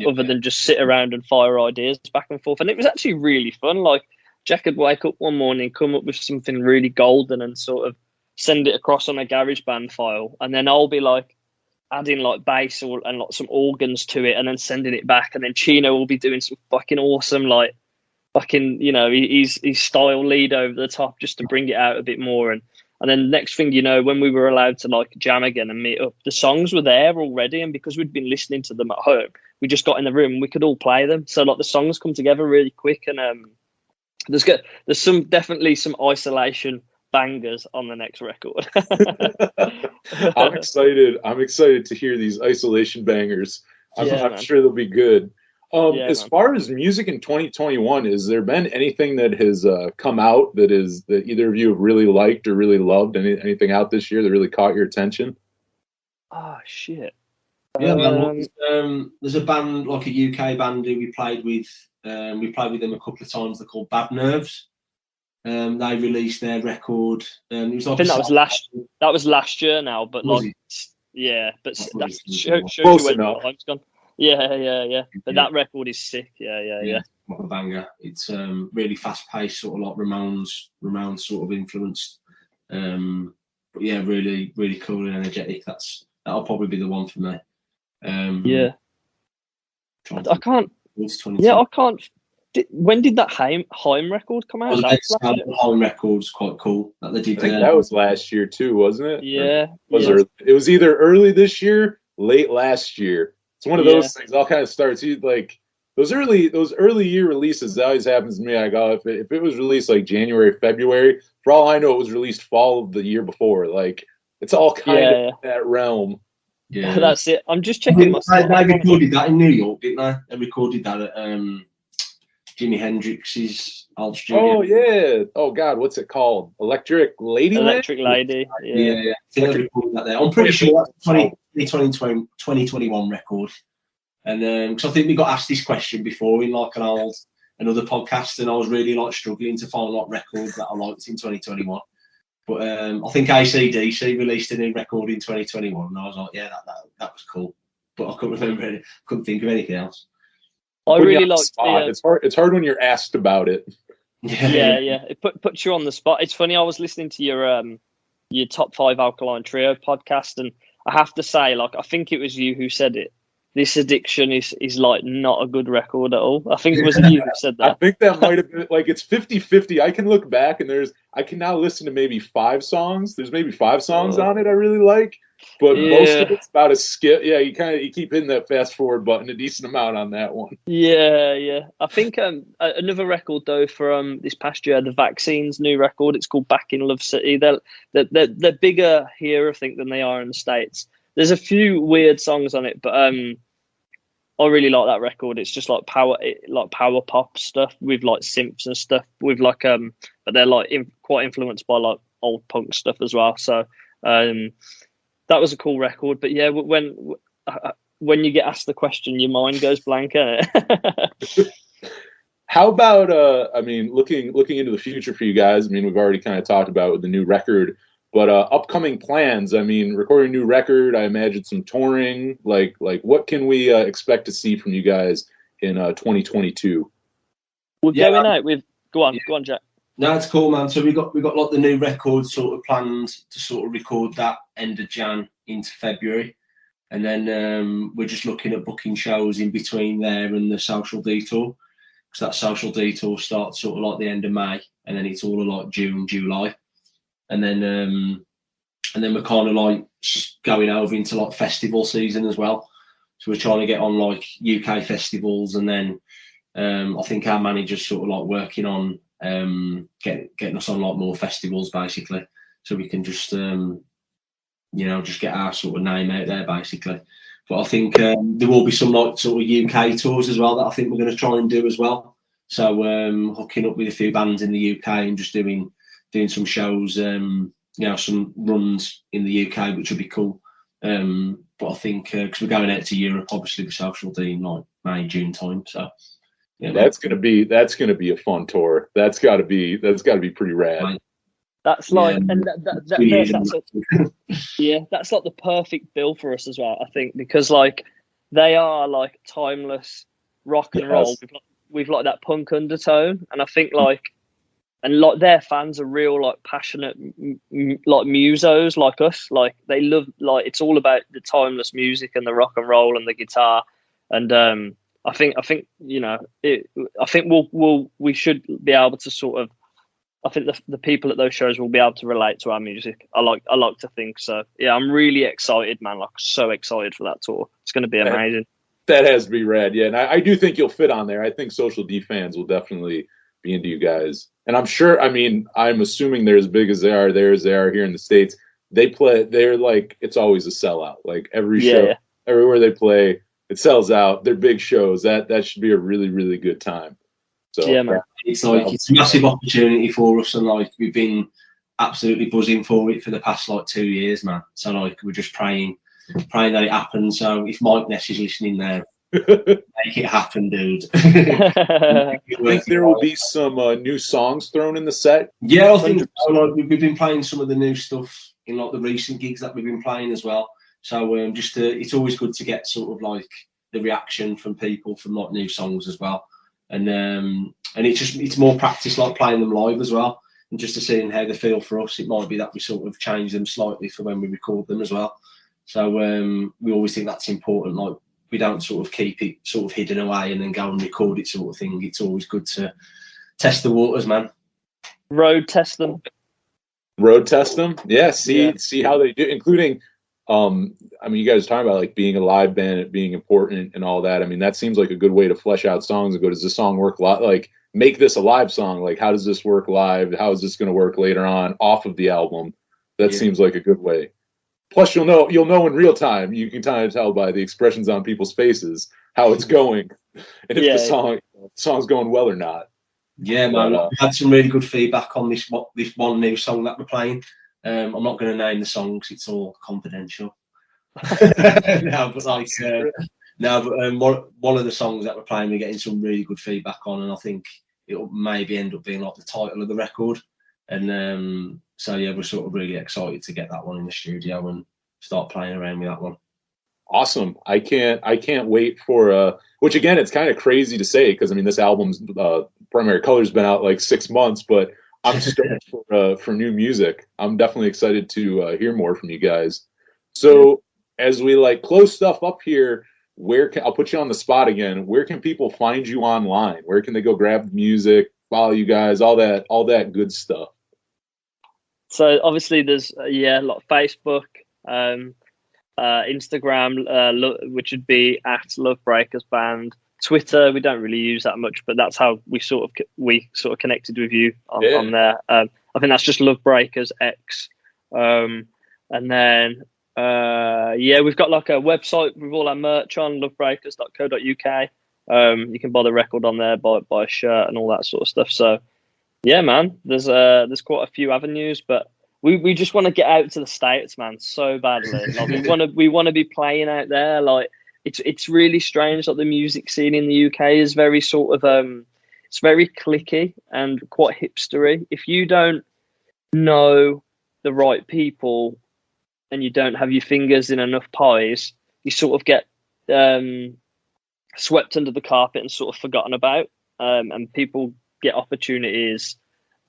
other than just sit around and fire ideas back and forth. And it was actually really fun. Like, Jack would wake up one morning, come up with something really golden, and sort of send it across on a GarageBand file, and then I'll be like, adding like bass and like some organs to it, and then sending it back, and then Chino will be doing some fucking awesome like fucking he's style lead over the top just to bring it out a bit more, and then next thing you know, when we were allowed to like jam again and meet up, the songs were there already, and because we'd been listening to them at home, we just got in the room and we could all play them. So like the songs come together really quick, and there's definitely some isolation bangers on the next record. I'm excited to hear these isolation bangers. I'm sure they'll be good. As far as music in 2021, has there been anything that has come out that either of you have really liked or really loved? Anything out this year that really caught your attention? Oh shit. Yeah, there's a band, like a UK band who we played with them a couple of times. They're called Bad Nerves. They released their record. It was like I think that was last year now, but Was like, yeah, but that shows you Close where enough. the time's gone. Yeah. But that record is sick. Yeah. Like a banger. It's really fast paced, sort of like Ramones sort of influenced. But yeah, really, really cool and energetic. That'll probably be the one for me. Yeah. I can't. Yeah, I can't. When did that Haim record come out? Haim record's quite cool. That they did. I think that was last year too, wasn't it? Yeah. It was either early this year, late last year. It's one of those things. All kind of starts. Like those early year releases. That always happens to me. I go, if it was released like January, February, for all I know, it was released fall of the year before. Like it's all kind of in that realm. Yeah, that's it. I'm just checking. They recorded that in New York, didn't they? They recorded that at Jimi Hendrix's old studio. Oh yeah. Oh God, what's it called? Electric Lady. Electric Lady. Yeah. I think they recorded that there. I'm pretty sure that's 2021 record. And because I think we got asked this question before in like another podcast, and I was really like struggling to find like records that I liked in 2021. But I think AC/DC released a new record in 2021, and I was like, yeah, that was cool. But I couldn't remember it. Couldn't think of anything else. I really liked it's hard when you're asked about it. Yeah. It puts you on the spot. It's funny. I was listening to your top 5 Alkaline Trio podcast, and I have to say, like, I think it was you who said it. This Addiction is like not a good record at all. I think it was you who said that. I think that might have been like it's 50-50. I can look back and I can now listen to maybe 5 songs. There's maybe 5 songs on it I really like, but most of it's about a skip. Yeah, you keep hitting that fast forward button a decent amount on that one. Yeah. I think another record though from this past year, the Vaccine's new record. It's called Back in Love City. They're bigger here, I think, than they are in the States. There's a few weird songs on it, but I really like that record. It's just like power pop stuff with like synths and stuff with like but they're like quite influenced by like old punk stuff as well. So that was a cool record. But yeah, when you get asked the question, your mind goes blank, innit? How about looking into the future for you guys? I mean, we've already kind of talked about with the new record. But upcoming plans, I mean, recording a new record, I imagine some touring. Like what can we expect to see from you guys in 2022? We're going out with... Go on, Jack. No, it's cool, man. So we got like the new record sort of planned to sort of record that end of Jan into February. And then we're just looking at booking shows in between there and the Social Detour. Because that Social Detour starts sort of like the end of May, and then it's all like June, July. And then we're kind of like going over into like festival season as well. So we're trying to get on like UK festivals, and then I think our manager's sort of like working on getting us on like more festivals basically, so we can just just get our sort of name out there basically. But I think there will be some like sort of UK tours as well that I think we're going to try and do as well. So hooking up with a few bands in the UK and just doing some shows, some runs in the UK, which would be cool. But I think because we're going out to Europe, obviously with Social D in like May, June time. So yeah, that's gonna be a fun tour. That's gotta be pretty rad. Right. That's like, and that's like the perfect bill for us as well, I think, because like they are like timeless rock and roll with like that punk undertone, and I think like their fans are real like passionate like musos like us. Like they love, like it's all about the timeless music and the rock and roll and the guitar, and I think I think we should be able to sort of, I think the people at those shows will be able to relate to our music. I like to think so. Yeah, I'm really excited, man. Like so excited for that tour. It's going to be amazing. That has to be rad. Yeah, and I do think you'll fit on there. I think Social D fans will definitely be into you guys. And I'm sure, I mean, I'm assuming they're as big as they are there as they are here in the States. They're like, it's always a sellout. Like every show, everywhere they play, it sells out. They're big shows. That should be a really, really good time. So yeah, man. It's like it's a massive opportunity for us, and like we've been absolutely buzzing for it for the past like 2 years, man. So like we're just praying that it happens. So if Mike Ness is listening there, make it happen, dude. I think there will be some new songs thrown in the set. Yeah, I think so. Like, we've been playing some of the new stuff in like the recent gigs that we've been playing as well. So it's always good to get sort of like the reaction from people from like new songs as well. And it's more practice, like playing them live as well, and just to seeing how they feel for us. It might be that we sort of change them slightly for when we record them as well. So we always think that's important. Like we don't sort of keep it sort of hidden away and then go and record it sort of thing. It's always good to test the waters, man. Road test them. Yeah. See how they do, including. I mean, you guys are talking about like being a live band, it being important and all that. I mean, that seems like a good way to flesh out songs and go, does this song work live? Like, make this a live song. Like, how does this work live? How is this going to work later on off of the album? That seems like a good way. Plus, you'll know in real time. You can kind of tell by the expressions on people's faces how it's going, and if the song's going well or not. Yeah, man. We've had some really good feedback on this one new song that we're playing. I'm not going to name the songs; it's all confidential. No, but like, one of the songs that we're playing, we're getting some really good feedback on, and I think it'll maybe end up being like the title of the record. And so yeah, we're sort of really excited to get that one in the studio and start playing around with that one. Awesome! I can't wait for which again, it's kind of crazy to say because I mean this album's Primary Color's been out like 6 months, but I'm stoked for new music. I'm definitely excited to hear more from you guys. So as we like close stuff up here, I'll put you on the spot again. Where can people find you online? Where can they go grab the music, follow you guys, all that good stuff? So obviously there's like Facebook, Instagram, which would be at Lovebreakers Band. Twitter, we don't really use that much, but that's how we sort of connected with you on there. I think that's just Lovebreakers X. And then we've got like a website with all our merch on, lovebreakers.co.uk. You can buy the record on there, buy a shirt and all that sort of stuff. So yeah, man, there's quite a few avenues, but we just want to get out to the States, man, so badly. Like we want to be playing out there. Like it's really strange. Like the music scene in the UK is very sort of it's very cliquey and quite hipstery. If you don't know the right people and you don't have your fingers in enough pies, you sort of get swept under the carpet and sort of forgotten about. And people get opportunities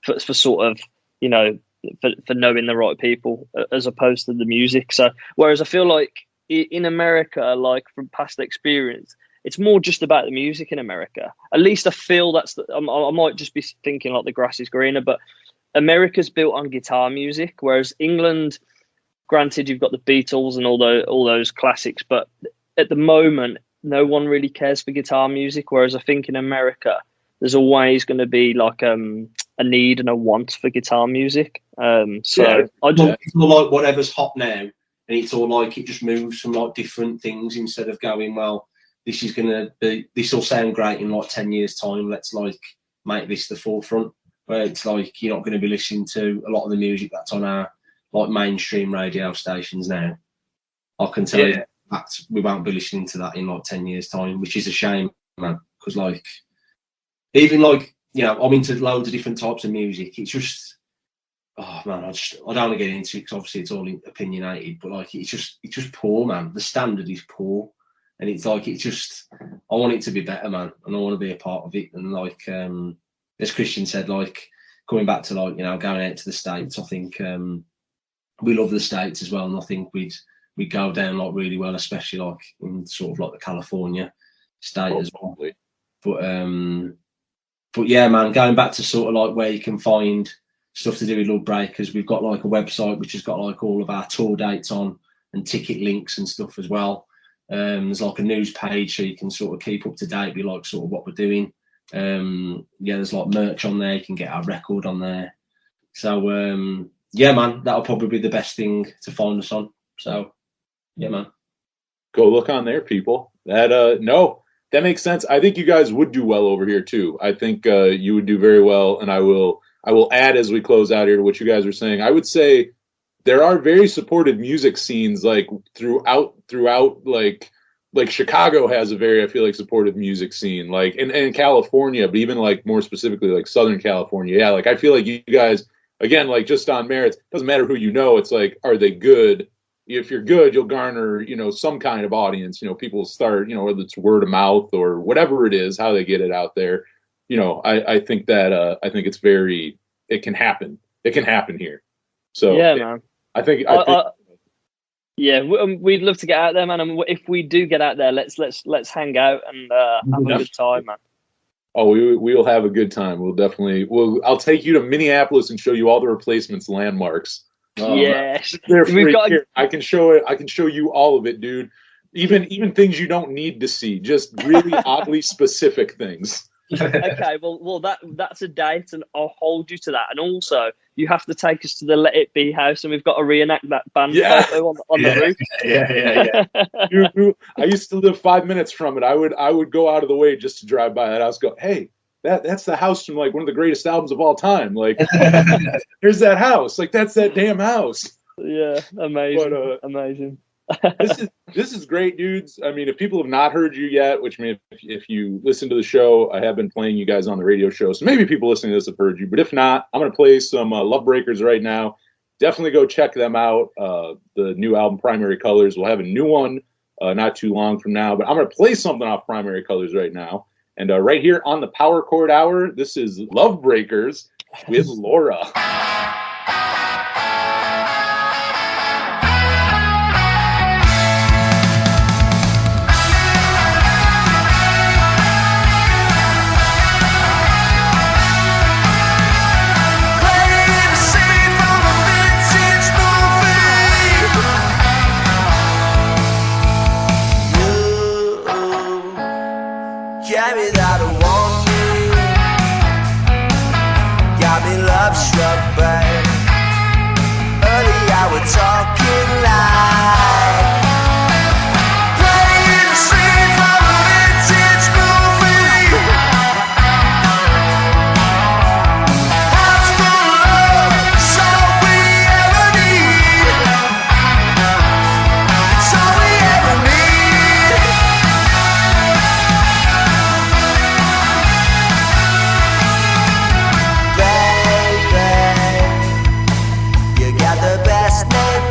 for sort of, for knowing the right people as opposed to the music. So whereas I feel like in America, like from past experience, it's more just about the music in America. At least I feel I might just be thinking like the grass is greener, but America's built on guitar music, whereas England, granted, you've got the Beatles and all those classics, but at the moment, no one really cares for guitar music, whereas I think in America, there's always going to be like a need and a want for guitar music. It's all like whatever's hot now, and it's all like it just moves from like different things instead of going, well, this will sound great in like 10 years time. Let's like make this the forefront. Where it's like you're not going to be listening to a lot of the music that's on our like mainstream radio stations now. I can tell you that we won't be listening to that in like 10 years time, which is a shame, man. Because like, even like, you know, I'm into loads of different types of music. It's just, oh man, I don't want to get into it because obviously it's all opinionated, but like it's just poor, man. The standard is poor, and it's like I want it to be better, man, and I want to be a part of it. And like as Christian said, like going back to like, you know, going out to the States, I think we love the States as well, and I think we'd go down like really well, especially like in sort of like the California state as well. But yeah, man, going back to sort of like where you can find stuff to do with Love Breakers, we've got like a website which has got like all of our tour dates on and ticket links and stuff as well. There's like a news page so you can sort of keep up to date with like sort of what we're doing. There's like merch on there. You can get our record on there. So yeah, man, that'll probably be the best thing to find us on. So yeah, man, go look on there, people. That makes sense. I think you guys would do well over here too. I think you would do very well, and I will add as we close out here to what you guys are saying. I would say there are very supportive music scenes like throughout like Chicago has a very, I feel like, supportive music scene, like in California, but even like more specifically like Southern California. Yeah, like I feel like you guys, again, like just on merits, doesn't matter who you know, it's like, are they good? If you're good, you'll garner, you know, some kind of audience. You know, people start, you know, whether it's word of mouth or whatever it is, how they get it out there. You know, I think that I think it can happen. It can happen here. So yeah, man. I think yeah, we'd love to get out there, man. And if we do get out there, let's hang out and have a good time, man. Oh, we will have a good time. I'll take you to Minneapolis and show you all the replacements landmarks. Yes, they're free here. I can show you all of it, dude. Even things you don't need to see, just really oddly specific things. Okay, well that's a date, and I'll hold you to that. And also, you have to take us to the Let It Be house, and we've got to reenact that band photo on the roof. Yeah. Dude, I used to live 5 minutes from it. I would go out of the way just to drive by that house. Go, hey, that's the house from like one of the greatest albums of all time. Like, here's that house. Like, that's that damn house. Yeah, amazing. But, amazing. This is great, dudes. I mean, if people have not heard you yet, which means if you listen to the show, I have been playing you guys on the radio show, so maybe people listening to this have heard you. But if not, I'm going to play some Love Breakers right now. Definitely go check them out. The new album, Primary Colors, will have a new one not too long from now. But I'm going to play something off Primary Colors right now. And right here on the Power Chord Hour, this is Love Breakers with Laura. Struck by early hour talking like playing a scene from a vintage movie. House full of love, it's all we ever need. It's all we ever need. The best name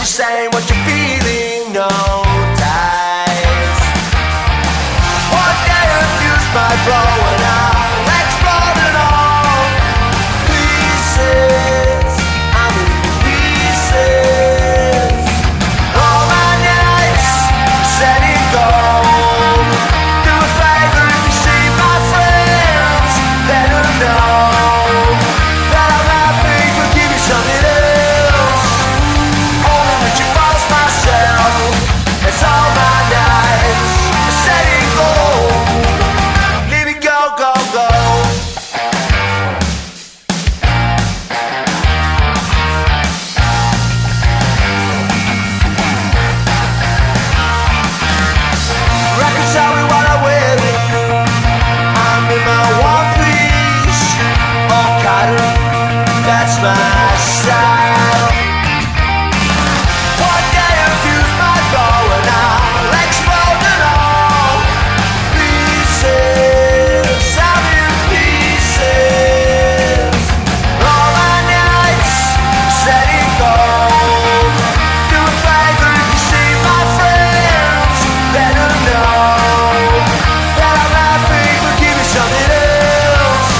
you're saying, what you're feeling, no ties. One day a fuse might blow and I'll explode in all pieces. I'm in pieces. All my nights set in gold. Do a favor if you see my friends, let them know that I'm happy to give you something else. Only with you lost myself. It's all my nights set in gold. Let it go, go, go. Records tell me what I wear. I'm in my one piece, all cotton. That's my style. One day a fuse might go and I'll explode in all pieces. I'm in pieces. All my nights set in gold. Do a favor if you see my friends, let them know that I'm happy to give you something else.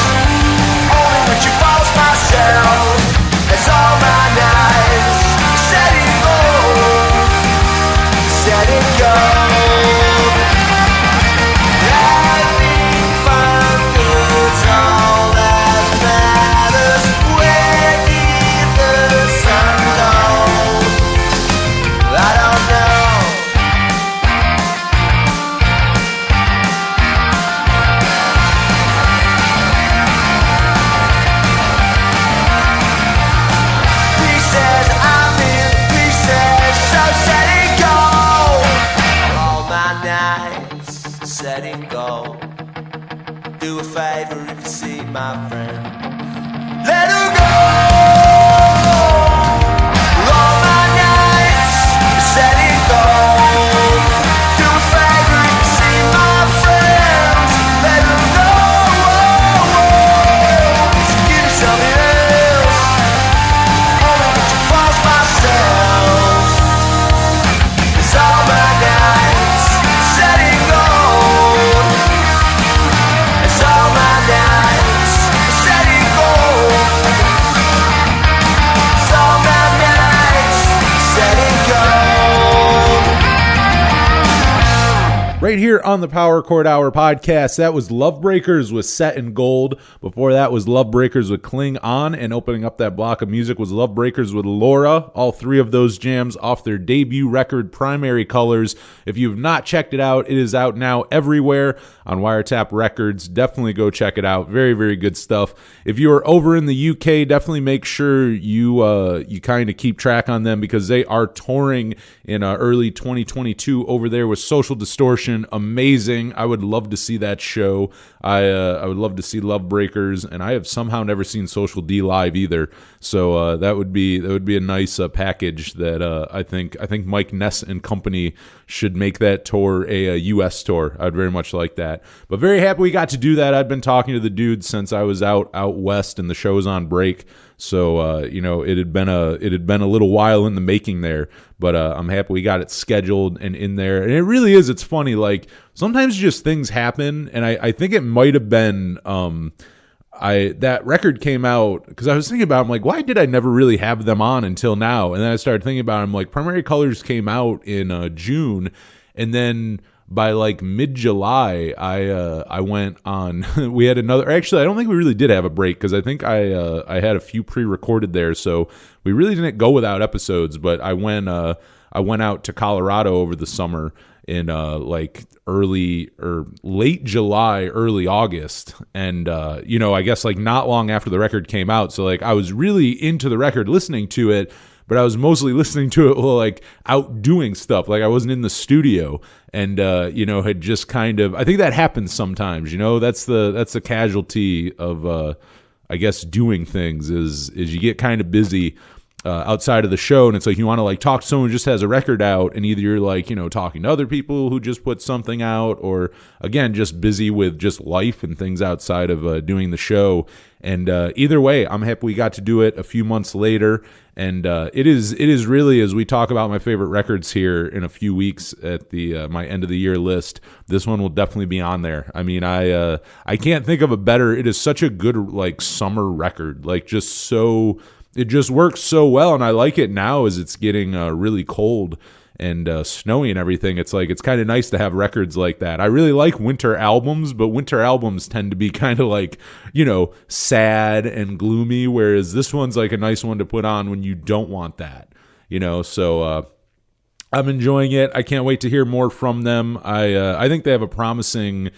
Only with you lost myself. It's all my nights set in gold. Set in gold. Having fun is all that matters. Where did the sun go? I don't know. Pieces, I'm in pieces, so set it go. All my nights set in gold. Do a favor if you see my friend, let her go. All my nights set in gold. Do a favor if you see my friends, let them know. Give me something else. Only with you lost myself. It's all my nights set in gold. It's all my nights set in gold. It's all my nights set in gold. Right here on the Power Chord Hour podcast, that was Lovebreakers with Set in Gold. Before that was Lovebreakers with Cling On, and opening up that block of music was Lovebreakers with Laura. All three of those jams off their debut record, Primary Colors. If you've not checked it out, it is out now everywhere on Wiretap Records. Definitely go check it out. Very, very good stuff. If you are over in the UK, definitely make sure you kind of keep track on them, because they are touring in early 2022 over there with Social Distortion. Amazing. I would love to see that show. I would love to see Lovebreakers, and I have somehow never seen Social D live either. So that would be a nice package that I think Mike Ness and company should make that tour a US tour. I'd very much like that. But very happy we got to do that. I've been talking to the dude since I was out west and the show was on break. So it had been a little while in the making there, but I'm happy we got it scheduled and in there. And it really is. It's funny. Like sometimes just things happen, and I think it might have been that record came out because I was thinking about it, I'm like, why did I never really have them on until now? And then I started thinking about it, I'm like, Primary Colors came out in June, and then by like mid-July, I went on. We had another. Actually, I don't think we really did have a break because I think I had a few pre-recorded there, so we really didn't go without episodes. But I went out to Colorado over the summer in like early or late July, early August, and I guess like not long after the record came out. So like I was really into the record, listening to it. But I was mostly listening to it like out doing stuff. Like I wasn't in the studio, and had just kind of. I think that happens sometimes. That's the casualty of I guess doing things is you get kind of busy, outside of the show, and it's like you want to like talk to someone who just has a record out, and either you're like, you know, talking to other people who just put something out, or again just busy with just life and things outside of doing the show. And either way, I'm happy we got to do it a few months later. And it is really, as we talk about my favorite records here in a few weeks at the my end of the year list, this one will definitely be on there. I mean, I can't think of a better. It is such a good like summer record, like just so. It just works so well, and I like it now as it's getting really cold and snowy and everything. It's like it's kind of nice to have records like that. I really like winter albums, but winter albums tend to be kind of like, you know, sad and gloomy, whereas this one's like a nice one to put on when you don't want that, you know. So I'm enjoying it. I can't wait to hear more from them. I think they have a promising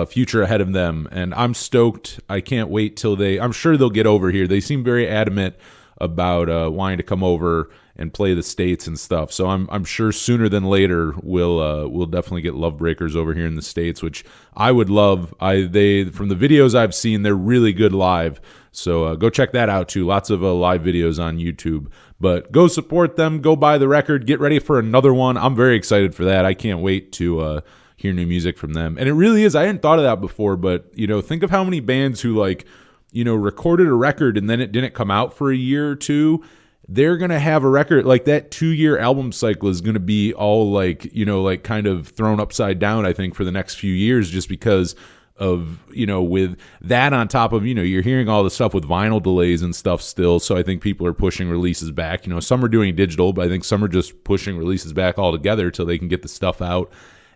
future ahead of them, and I'm stoked. I can't wait till I'm sure they'll get over here. They seem very adamant about wanting to come over and play the States and stuff. So I'm sure sooner than later we'll definitely get Lovebreakers over here in the States, which I would love. They from the videos I've seen, they're really good live. So go check that out too. Lots of live videos on YouTube. But go support them. Go buy the record. Get ready for another one. I'm very excited for that. I can't wait to hear new music from them. And it really is. I hadn't thought of that before, but you know, think of how many bands who like, you know, recorded a record and then it didn't come out for a year or two. They're going to have a record like that 2-year album cycle is going to be all like, you know, like kind of thrown upside down, I think, for the next few years, just because of, you know, with that on top of, you know, you're hearing all the stuff with vinyl delays and stuff still. So I think people are pushing releases back. You know, some are doing digital, but I think some are just pushing releases back altogether till they can get the stuff out.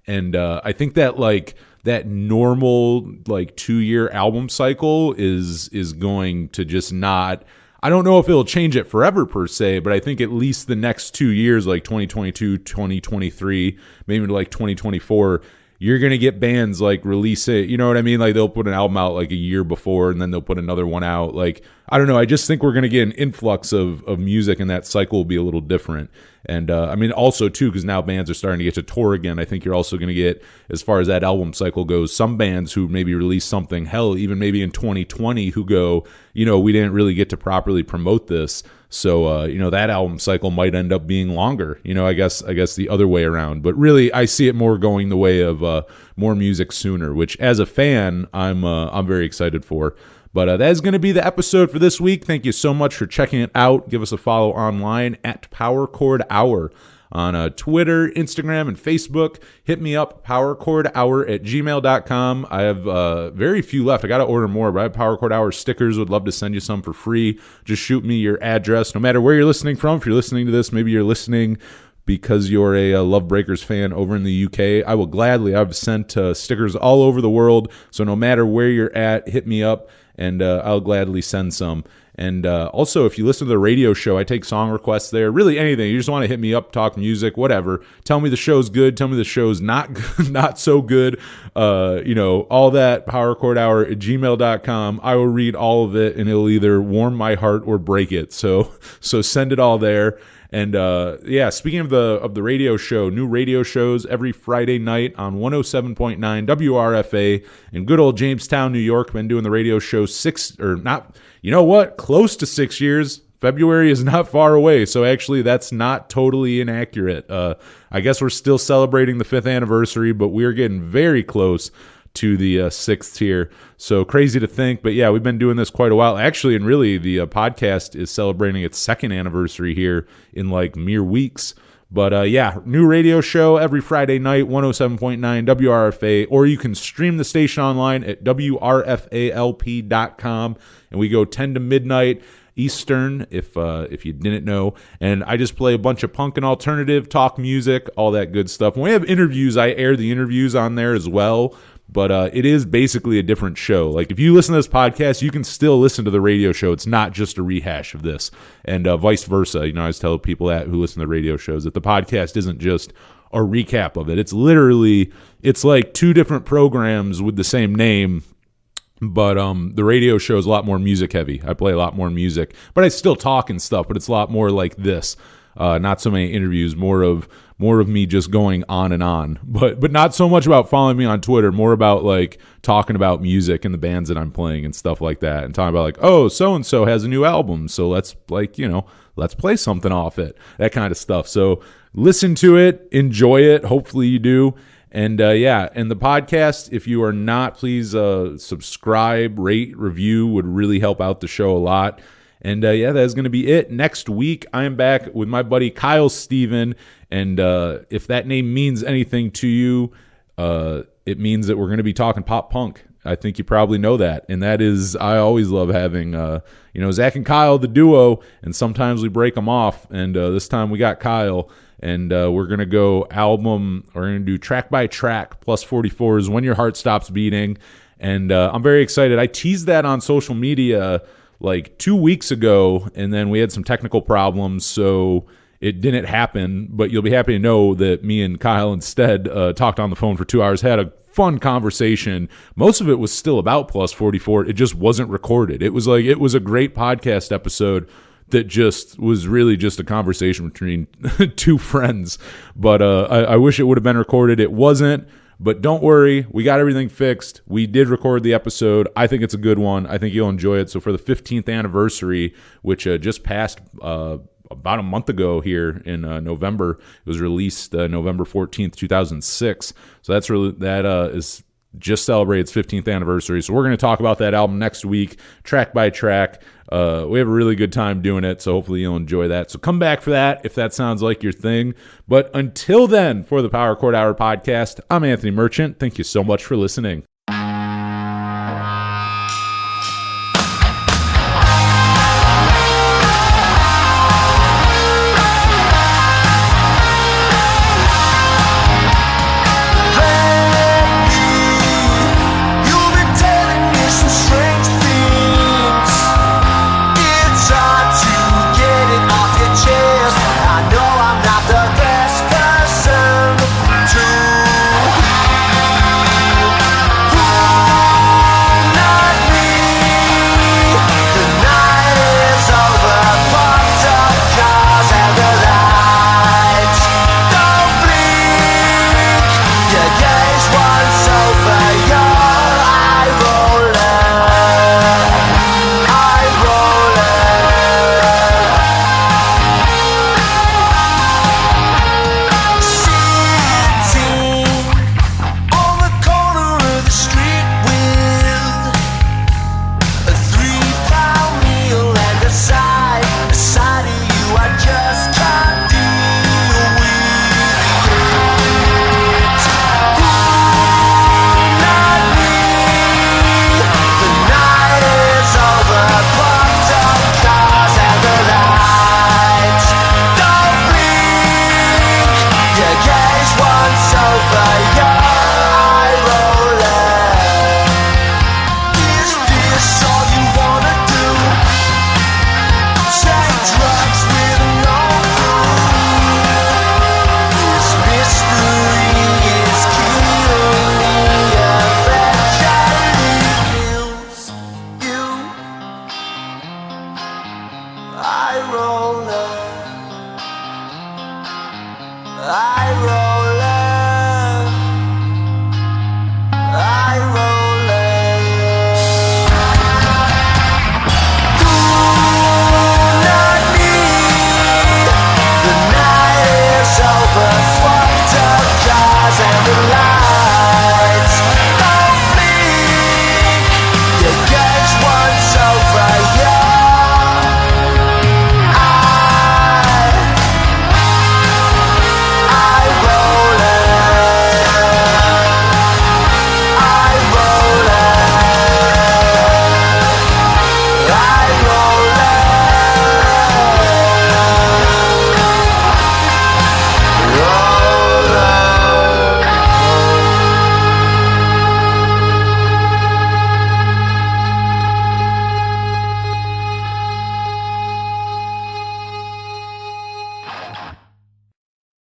And I think that like that normal like 2-year album cycle is going to just not. I don't know if it'll change it forever per se, but I think at least the next 2 years, like 2022, 2023, maybe like 2024, you're going to get bands like release it. You know what I mean? Like they'll put an album out like a year before and then they'll put another one out. Like, I don't know. I just think we're going to get an influx of music and that cycle will be a little different. And I mean, also too, because now bands are starting to get to tour again. I think you're also going to get, as far as that album cycle goes, some bands who maybe release something, hell, even maybe in 2020 who go, you know, we didn't really get to properly promote this. So, you know, that album cycle might end up being longer, you know, I guess the other way around. But really, I see it more going the way of more music sooner, which as a fan, I'm very excited for. But that is going to be the episode for this week. Thank you so much for checking it out. Give us a follow online at Power Chord Hour on Twitter, Instagram, and Facebook. Hit me up, powerchordhour@gmail.com. I have very few left. I got to order more, but I have Power Chord Hour stickers. Would love to send you some for free. Just shoot me your address, no matter where you're listening from. If you're listening to this, maybe you're listening because you're a Lovebreakers fan over in the UK. I will gladly. I've sent stickers all over the world, so no matter where you're at, hit me up, and I'll gladly send some. And also, if you listen to the radio show, I take song requests there. Really anything. You just want to hit me up, talk music, whatever. Tell me the show's good. Tell me the show's not not so good. You know, all that, powerchordhour@gmail.com. I will read all of it, and it'll either warm my heart or break it. So send it all there. And yeah, speaking of the radio show, new radio shows every Friday night on 107.9 WRFA in good old Jamestown, New York. Been doing the radio show close to 6 years. February is not far away, so actually that's not totally inaccurate. I guess we're still celebrating the 5th anniversary, but we're getting very close to the 6th here. So crazy to think, but yeah, we've been doing this quite a while. Actually, and really, the podcast is celebrating its 2nd anniversary here in like mere weeks. But yeah, new radio show every Friday night, 107.9 WRFA, or you can stream the station online at WRFALP.com, and we go 10 to midnight Eastern, if you didn't know. And I just play a bunch of punk and alternative, talk music, all that good stuff. When we have interviews, I air the interviews on there as well. But it is basically a different show. Like, if you listen to this podcast, you can still listen to the radio show. It's not just a rehash of this. And vice versa. You know, I always tell people that who listen to radio shows that the podcast isn't just a recap of it. It's literally, it's like 2 different programs with the same name. But the radio show is a lot more music heavy. I play a lot more music. But I still talk and stuff, but it's a lot more like this. Not so many interviews, more of me just going on and on, but not so much about following me on Twitter, more about like talking about music and the bands that I'm playing and stuff like that, and talking about like, oh, so and so has a new album, so let's let's play something off it, that kind of stuff. So listen to it, enjoy it. Hopefully you do. And and the podcast, if you are not, please subscribe, rate, review, would really help out the show a lot. And that is going to be it. Next week, I am back with my buddy Kyle Steven. And if that name means anything to you, it means that we're going to be talking pop punk. I think you probably know that. And that is, I always love having, Zach and Kyle, the duo, and sometimes we break them off. And this time we got Kyle. And we're going to go we're going to do track by track, plus 44s, When Your Heart Stops Beating. And I'm very excited. I teased that on social media like 2 weeks ago, and then we had some technical problems, so it didn't happen. But you'll be happy to know that me and Kyle instead talked on the phone for 2 hours, had a fun conversation. Most of it was still about plus 44. It just wasn't recorded. It was a great podcast episode that just was really just a conversation between two friends. But I wish it would have been recorded. It wasn't. But don't worry, we got everything fixed. We did record the episode. I think it's a good one. I think you'll enjoy it. So for the 15th anniversary, which just passed about a month ago here in November, it was released November 14th, 2006. So that is just celebrated its 15th anniversary. So we're going to talk about that album next week, track by track. We have a really good time doing it, so hopefully you'll enjoy that. So come back for that if that sounds like your thing. But until then, for the Power Chord Hour podcast, I'm Anthony Merchant. Thank you so much for listening. I